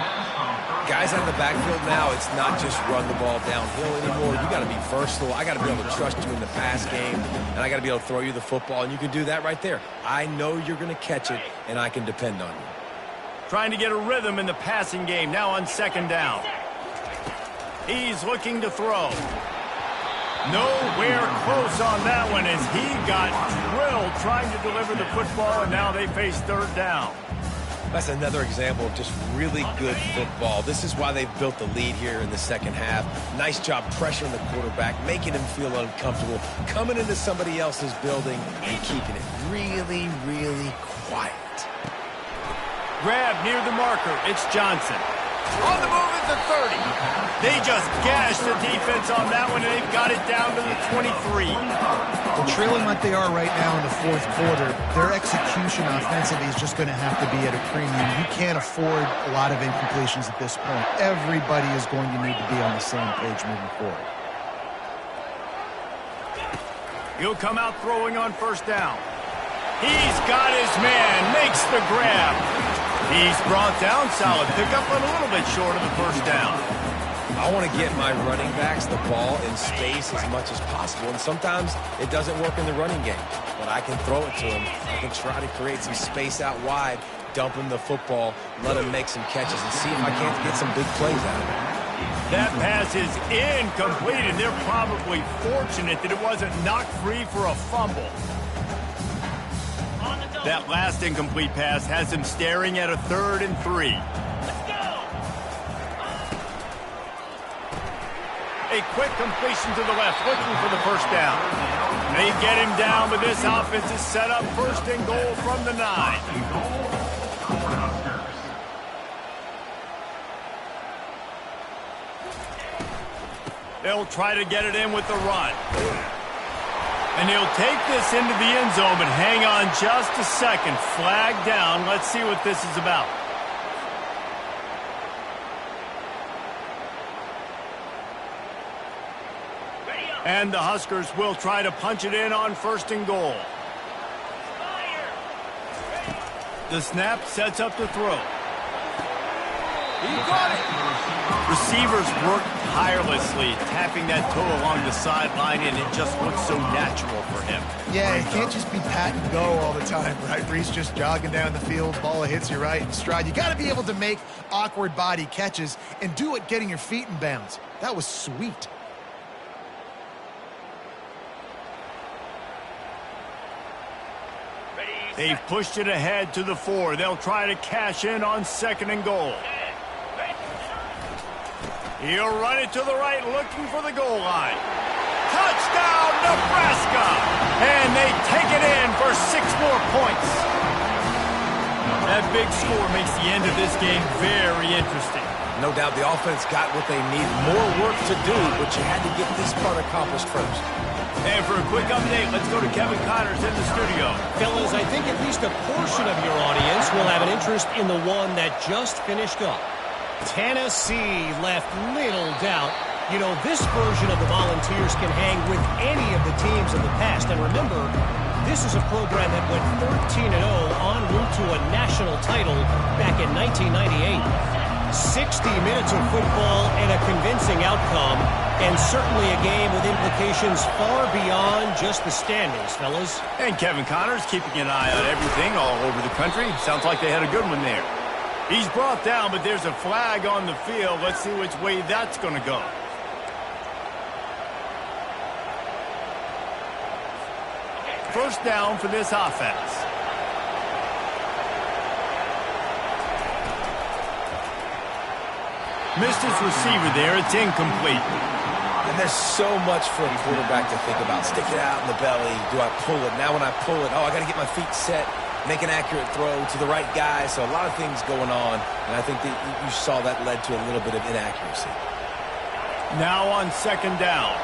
Guys out of the backfield now, it's not just run the ball downhill anymore. You got to be versatile. I got to be able to trust you in the pass game, and I got to be able to throw you the football, and you can do that right there. I know you're going to catch it, and I can depend on you. Trying to get a rhythm in the passing game, now on second down. He's looking to throw. Nowhere close on that one as he got drilled trying to deliver the football, and now they face third down. That's another example of just really good football. This is why they've built the lead here in the second half. Nice job pressuring the quarterback, making him feel uncomfortable, coming into somebody else's building and keeping it really, really quiet. Grab near the marker. It's Johnson. On the move at the 30. They just gashed the defense on that one, and they've got it down to the 23. Well, trailing like they are right now in the fourth quarter, their execution offensively is just going to have to be at a premium. You can't afford a lot of incompletions at this point. Everybody is going to need to be on the same page moving forward. He'll come out throwing on first down. He's got his man, makes the grab. He's brought down, solid pickup, but a little bit short of the first down. I want to get my running backs the ball in space as much as possible, and sometimes it doesn't work in the running game, but I can throw it to him. I can try to create some space out wide, dump him the football, let him make some catches, and see if I can't get some big plays out of it. That pass is incomplete, and they're probably fortunate that it wasn't knocked free for a fumble. That last incomplete pass has him staring at a 3rd and 3. A quick completion to the left, looking for the first down. They get him down, but this offense is set up 1st and goal from the 9. They'll try to get it in with the run. And he'll take this into the end zone, but hang on just a second. Flag down. Let's see what this is about. And the Huskers will try to punch it in on 1st and goal. The snap sets up the throw. He got it. Receivers work tirelessly, tapping that toe along the sideline, and it just looks so natural for him. Yeah, it can't just be pat and go all the time, right? Reese just jogging down the field, ball hits you right in stride. You got to be able to make awkward body catches and do it getting your feet in bounds. That was sweet. They've pushed it ahead to the 4. They'll try to cash in on 2nd and goal. He'll run it to the right, looking for the goal line. Touchdown, Nebraska! And they take it in for 6 more points. That big score makes the end of this game very interesting. No doubt the offense got what they need. More work to do, but you had to get this part accomplished first. And for a quick update, let's go to Kevin Connors in the studio. Fellas, I think at least a portion of your audience will have an interest in the one that just finished up. Tennessee left little doubt. You know, this version of the Volunteers can hang with any of the teams of the past. And remember, this is a program that went 13-0 en route to a national title back in 1998. 60 minutes of football and a convincing outcome, and certainly a game with implications far beyond just the standings, fellas. And Kevin Connors keeping an eye on everything all over the country. Sounds like they had a good one there. He's brought down, but there's a flag on the field. Let's see which way that's going to go. First down for this offense. Missed his receiver there. It's incomplete. And there's so much for a quarterback to think about. Stick it out in the belly. Do I pull it? Now when I pull it, I got to get my feet set, make an accurate throw to the right guy. So a lot of things going on, and I think that you saw that led to a little bit of inaccuracy. Now on 2nd down.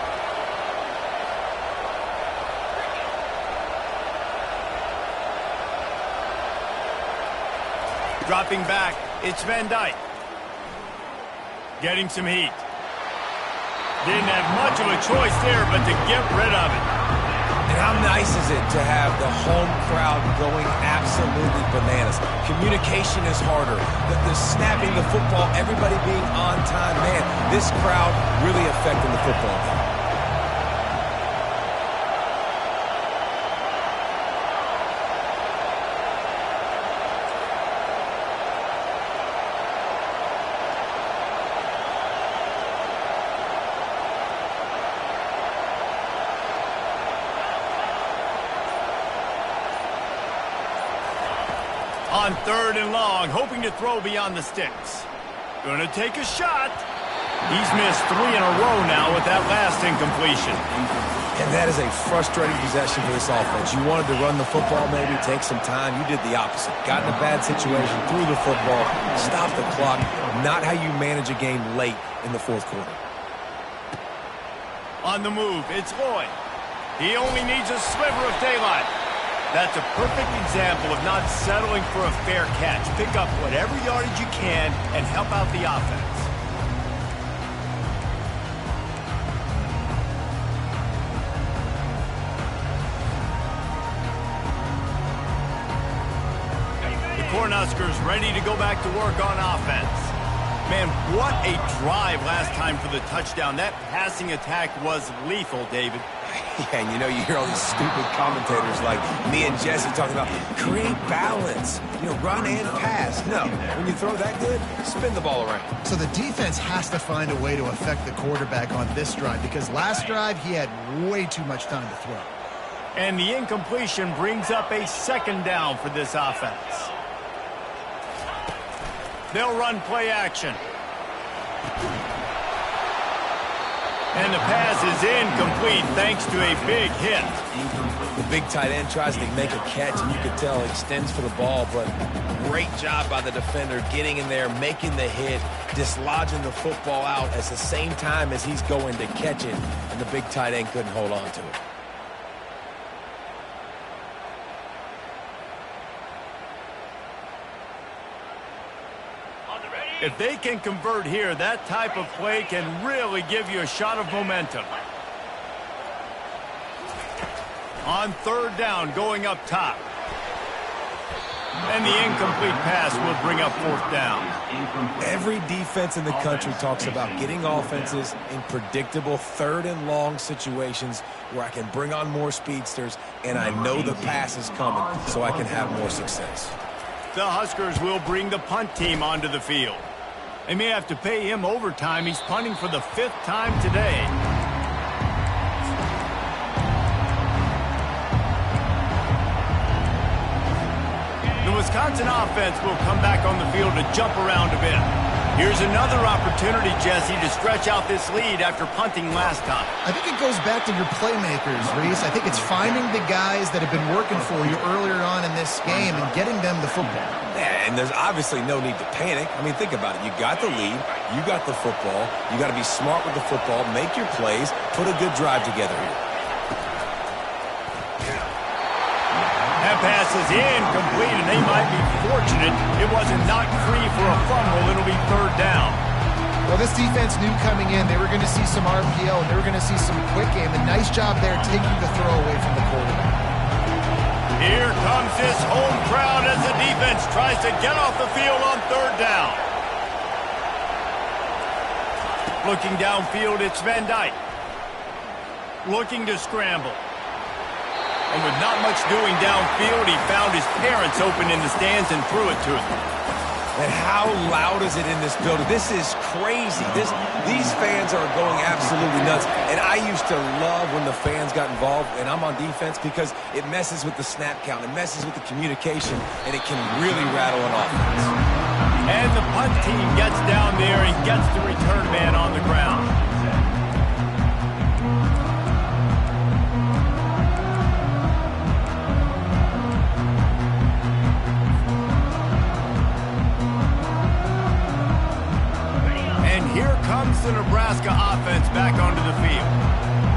Dropping back, it's Van Dyke. Getting some heat. Didn't have much of a choice there, but to get rid of it. And how nice is it to have the home crowd going absolutely bananas? Communication is harder. The snapping the football, everybody being on time. Man, this crowd really affecting the football game. On 3rd and long, hoping to throw beyond the sticks. Gonna take a shot. He's missed 3 in a row now with that last incompletion. And that is a frustrating possession for this offense. You wanted to run the football, maybe take some time. You did the opposite. Got in a bad situation, threw the football, stopped the clock. Not how you manage a game late in the 4th quarter. On the move, it's Lloyd. He only needs a sliver of daylight. That's a perfect example of not settling for a fair catch. Pick up whatever yardage you can and help out the offense. The Cornhuskers ready to go back to work on offense. Man, what a drive last time for the touchdown. That passing attack was lethal, David. Yeah, and you know, you hear all these stupid commentators like me and Jesse talking about create balance, run and pass. No, when you throw that good, spin the ball around. So the defense has to find a way to affect the quarterback on this drive, because last drive he had way too much time to throw. And the incompletion brings up a 2nd down for this offense. They'll run play action. And the pass is incomplete thanks to a big hit. The big tight end tries to make a catch, and you could tell he extends for the ball, but great job by the defender getting in there, making the hit, dislodging the football out at the same time as he's going to catch it, and the big tight end couldn't hold on to it. If they can convert here, that type of play can really give you a shot of momentum. On 3rd down, going up top. And the incomplete pass will bring up 4th down. Every defense in the country talks about getting offenses in predictable 3rd and long situations where I can bring on more speedsters and I know the pass is coming so I can have more success. The Huskers will bring the punt team onto the field. They may have to pay him overtime. He's punting for the 5th time today. The Wisconsin offense will come back on the field to jump around a bit. Here's another opportunity, Jesse, to stretch out this lead after punting last time. I think it goes back to your playmakers, Reese. I think it's finding the guys that have been working for you earlier on in this game and getting them the football. Yeah, and there's obviously no need to panic. I mean, think about it. You got the lead. You got the football. You got to be smart with the football, make your plays, put a good drive together here. That pass is incomplete, and they might be fortunate it wasn't knocked free for a fumble. It'll be 3rd down. Well, this defense knew coming in they were going to see some RPO, and they were going to see some quick game. A nice job there taking the throw away from the quarterback. Here comes this home crowd as the defense tries to get off the field on 3rd down. Looking downfield, it's Van Dyke. Looking to scramble. And with not much doing downfield, he found his parents open in the stands and threw it to them. And how loud is it in this building? This is crazy. These fans are going absolutely nuts. And I used to love when the fans got involved, and I'm on defense, because it messes with the snap count. It messes with the communication, and it can really rattle an offense. And the punt team gets down there and gets the return man on the ground. The Nebraska offense back onto the field.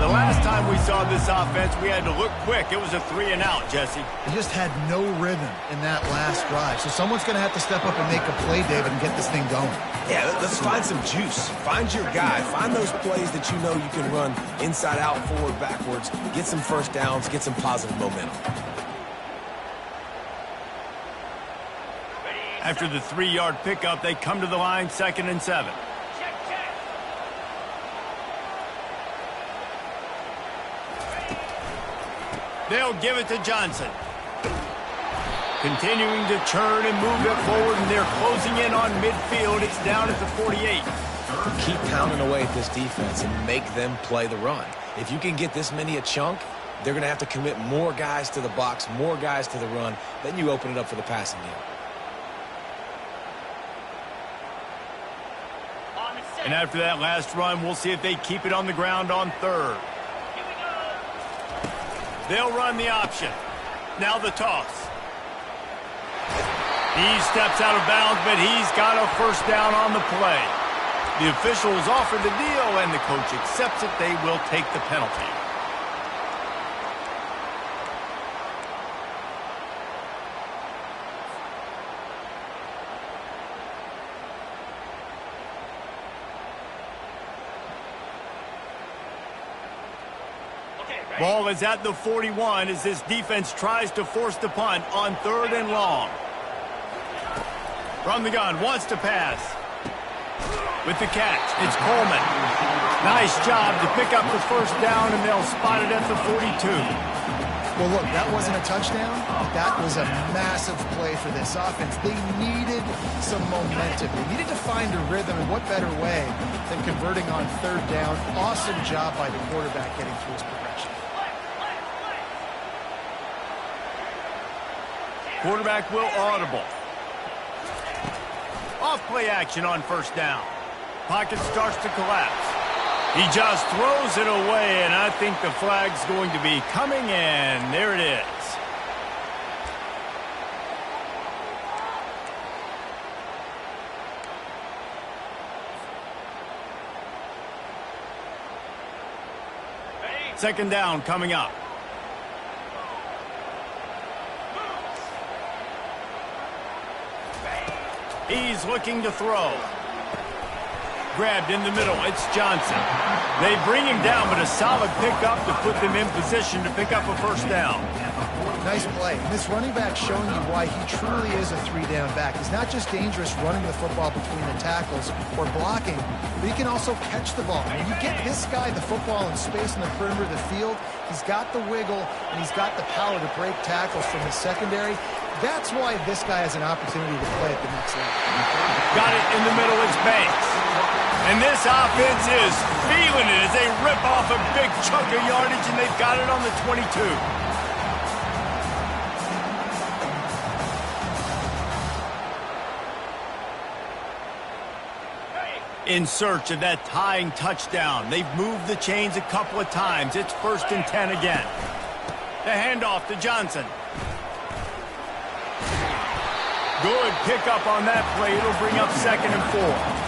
The last time we saw this offense, we had to look quick. It was a 3-and-out, Jesse. They just had no rhythm in that last drive. So someone's going to have to step up and make a play, David, and get this thing going. Yeah, let's find some juice. Find your guy. Find those plays that you know you can run inside out, forward, backwards. Get some 1st downs. Get some positive momentum. After the 3-yard pickup, they come to the line, 2nd and 7. They'll give it to Johnson. Continuing to churn and move it forward, and they're closing in on midfield. It's down at the 48. Keep pounding away at this defense and make them play the run. If you can get this many a chunk, they're going to have to commit more guys to the box, more guys to the run. Then you open it up for the passing game. And after that last run, we'll see if they keep it on the ground on 3rd. They'll run the option. Now the toss. He steps out of bounds, but he's got a 1st down on the play. The officials offer the deal, and the coach accepts it. They will take the penalty. Ball is at the 41 as this defense tries to force the punt on 3rd and long. From the gun, wants to pass. With the catch, it's Coleman. Nice job to pick up the 1st down, and they'll spot it at the 42. Well, look, that wasn't a touchdown. That was a massive play for this offense. They needed some momentum. They needed to find a rhythm, and what better way than converting on 3rd down. Awesome job by the quarterback getting through his progression. Quarterback will audible. Off play action on 1st down. Pocket starts to collapse. He just throws it away, and I think the flag's going to be coming in. There it is. Second down coming up. He's looking to throw. Grabbed in the middle. It's Johnson. They bring him down, but a solid pickup to put them in position to pick up a 1st down. Nice play. And this running back showing you why he truly is a three-down back. He's not just dangerous running the football between the tackles or blocking, but he can also catch the ball. When you get this guy the football in space in the perimeter of the field, he's got the wiggle and he's got the power to break tackles from the secondary. That's why this guy has an opportunity to play at the next level. Got it in the middle, it's Banks. And this offense is feeling it as they rip off a big chunk of yardage, and they've got it on the 22. In search of that tying touchdown. They've moved the chains a couple of times. It's 1st and 10 again. The handoff to Johnson. Good pickup on that play. It'll bring up 2nd and 4.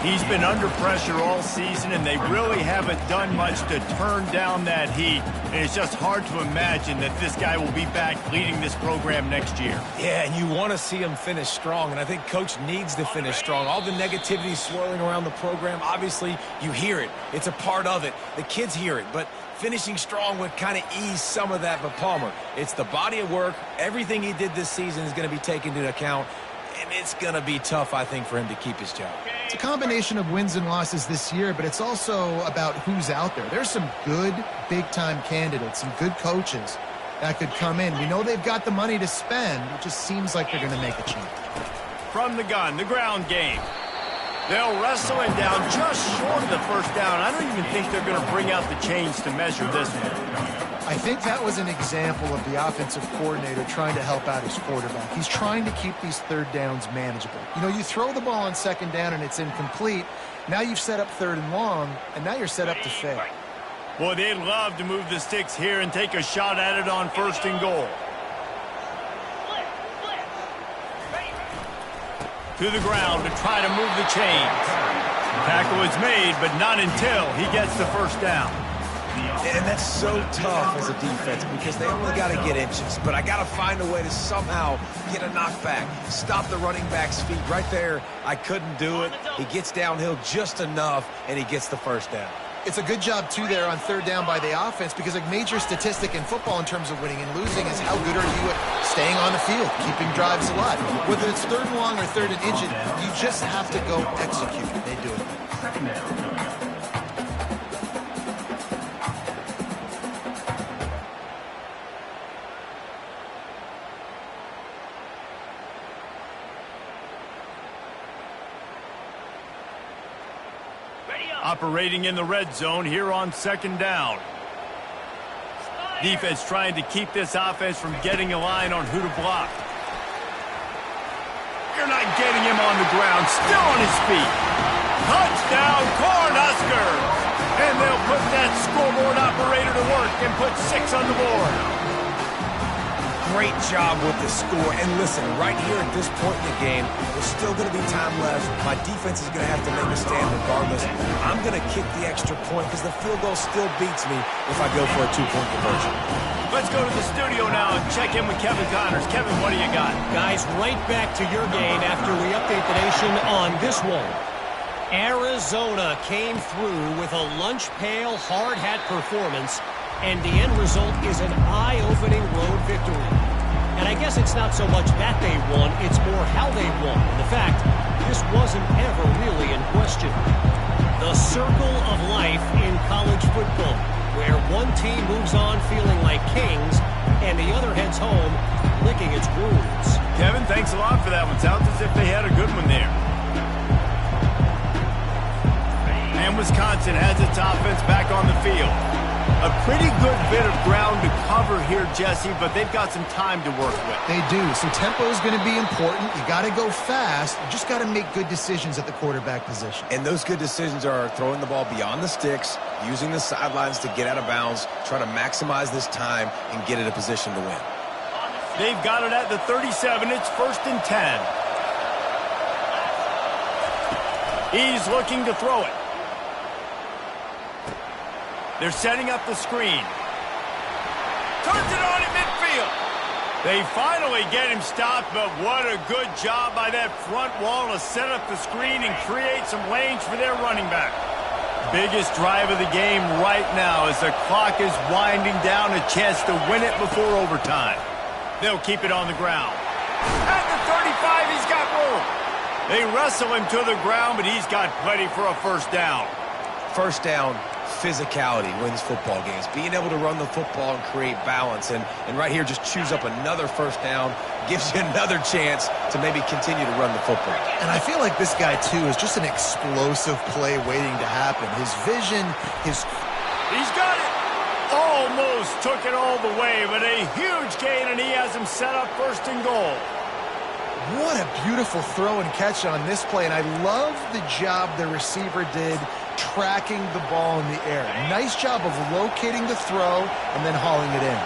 He's been under pressure all season, and they really haven't done much to turn down that heat. And it's just hard to imagine that this guy will be back leading this program next year. Yeah, and you want to see him finish strong, and I think Coach needs to finish strong. All the negativity swirling around the program, obviously, you hear it. It's a part of it. The kids hear it, but finishing strong would kind of ease some of that. But Palmer, it's the body of work. Everything he did this season is going to be taken into account, and it's going to be tough, I think, for him to keep his job. It's a combination of wins and losses this year, but it's also about who's out there. There's some good big-time candidates, some good coaches that could come in. We know they've got the money to spend. It just seems like they're going to make a change. From the gun, the ground game. They'll wrestle it down just short of the 1st down. I don't even think they're going to bring out the chains to measure this one. I think that was an example of the offensive coordinator trying to help out his quarterback. He's trying to keep these 3rd downs manageable. You know, you throw the ball on 2nd down and it's incomplete. Now you've set up 3rd and long, and now you're set up to fail. Boy, they'd love to move the sticks here and take a shot at it on 1st and goal. To the ground to try to move the chains. Tackle is made, but not until he gets the 1st down. And that's so tough as a defense because they only got to get inches. But I got to find a way to somehow get a knockback, stop the running back's feet. Right there, I couldn't do it. He gets downhill just enough, and he gets the 1st down. It's a good job, too, there on 3rd down by the offense, because a major statistic in football in terms of winning and losing is how good are you at staying on the field, keeping drives alive. Whether it's 3rd and long or 3rd and inches, you just have to go execute. They do it. 2nd down. Operating in the red zone here on 2nd down. Defense trying to keep this offense from getting a line on who to block. You're not getting him on the ground. Still on his feet. Touchdown, Cornhuskers! And they'll put that scoreboard operator to work and put 6 on the board. Great job with the score. And listen, right here at this point in the game, there's still going to be time left. My defense is going to have to make a stand regardless. I'm going to kick the extra point because the field goal still beats me if I go for a 2-point conversion. Let's go to the studio now and check in with Kevin Connors. Kevin, what do you got? Guys, right back to your game after we update the nation on this one. Arizona came through with a lunch pail hard hat performance, and the end result is an eye-opening road victory. And I guess it's not so much that they won, it's more how they won. And the fact, this wasn't ever really in question. The circle of life in college football, where one team moves on feeling like kings, and the other heads home licking its wounds. Kevin, thanks a lot for that one. Sounds as if they had a good one there. And Wisconsin has its offense back on the field. A pretty good bit of ground to cover here, Jesse, but they've got some time to work with. They do. So tempo is going to be important. You got to go fast. You just got to make good decisions at the quarterback position. And those good decisions are throwing the ball beyond the sticks, using the sidelines to get out of bounds, trying to maximize this time and get in a position to win. They've got it at the 37. It's 1st and 10. He's looking to throw it. They're setting up the screen. Turns it on in midfield. They finally get him stopped, but what a good job by that front wall to set up the screen and create some lanes for their running back. Biggest drive of the game right now as the clock is winding down, a chance to win it before overtime. They'll keep it on the ground. At the 35, he's got room. They wrestle him to the ground, but he's got plenty for a first down. First down, physicality wins football games. Being able to run the football and create balance. And right here, just choose up another first down, gives you another chance to maybe continue to run the football. And I feel like this guy, too, is just an explosive play waiting to happen. His vision, his... He's got it. Almost took it all the way, but a huge gain, and he has him set up first and goal. What a beautiful throw and catch on this play, and I love the job the receiver did tracking the ball in the air. Nice job of locating the throw and then hauling it in.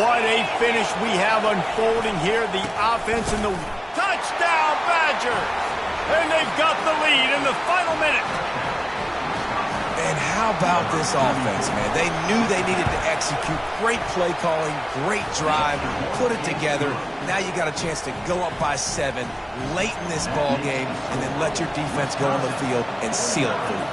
What a finish we have unfolding here. The offense and the touchdown Badgers. And they've got the lead in the final minute. And how about this offense, man? They knew they needed to execute. Great play calling, great drive, put it together. Now you got a chance to go up by 7 late in this ball game and then let your defense go on the field and seal it for you.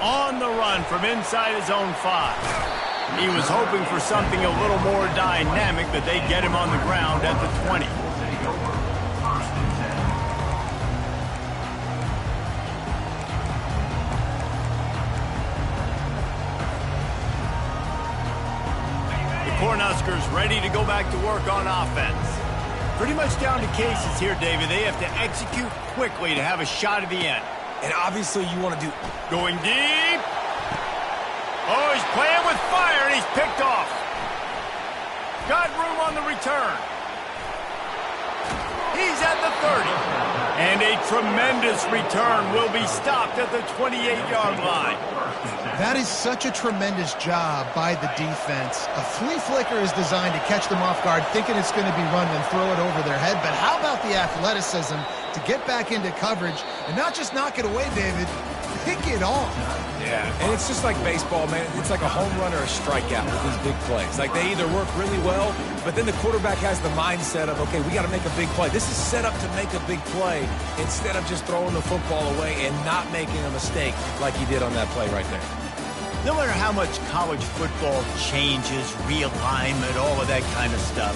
On the run from inside his own 5. He was hoping for something a little more dynamic, but they get him on the ground at the 20. Cornhuskers ready to go back to work on offense. Pretty much down to cases here, David. They have to execute quickly to have a shot at the end. And obviously you want to do... Going deep. Oh, he's playing with fire, and he's picked off. Got room on the return. He's at the 30. And a tremendous return will be stopped at the 28-yard line. That is such a tremendous job by the defense. A flea flicker is designed to catch them off guard, thinking it's going to be run and throw it over their head. But how about the athleticism to get back into coverage and not just knock it away, David, pick it off. Yeah, and it's just like baseball, man. It's like a home run or a strikeout with these big plays. Like they either work really well, but then the quarterback has the mindset of, okay, we got to make a big play. This is set up to make a big play instead of just throwing the football away and not making a mistake like he did on that play right there. No matter how much college football changes, realignment, all of that kind of stuff,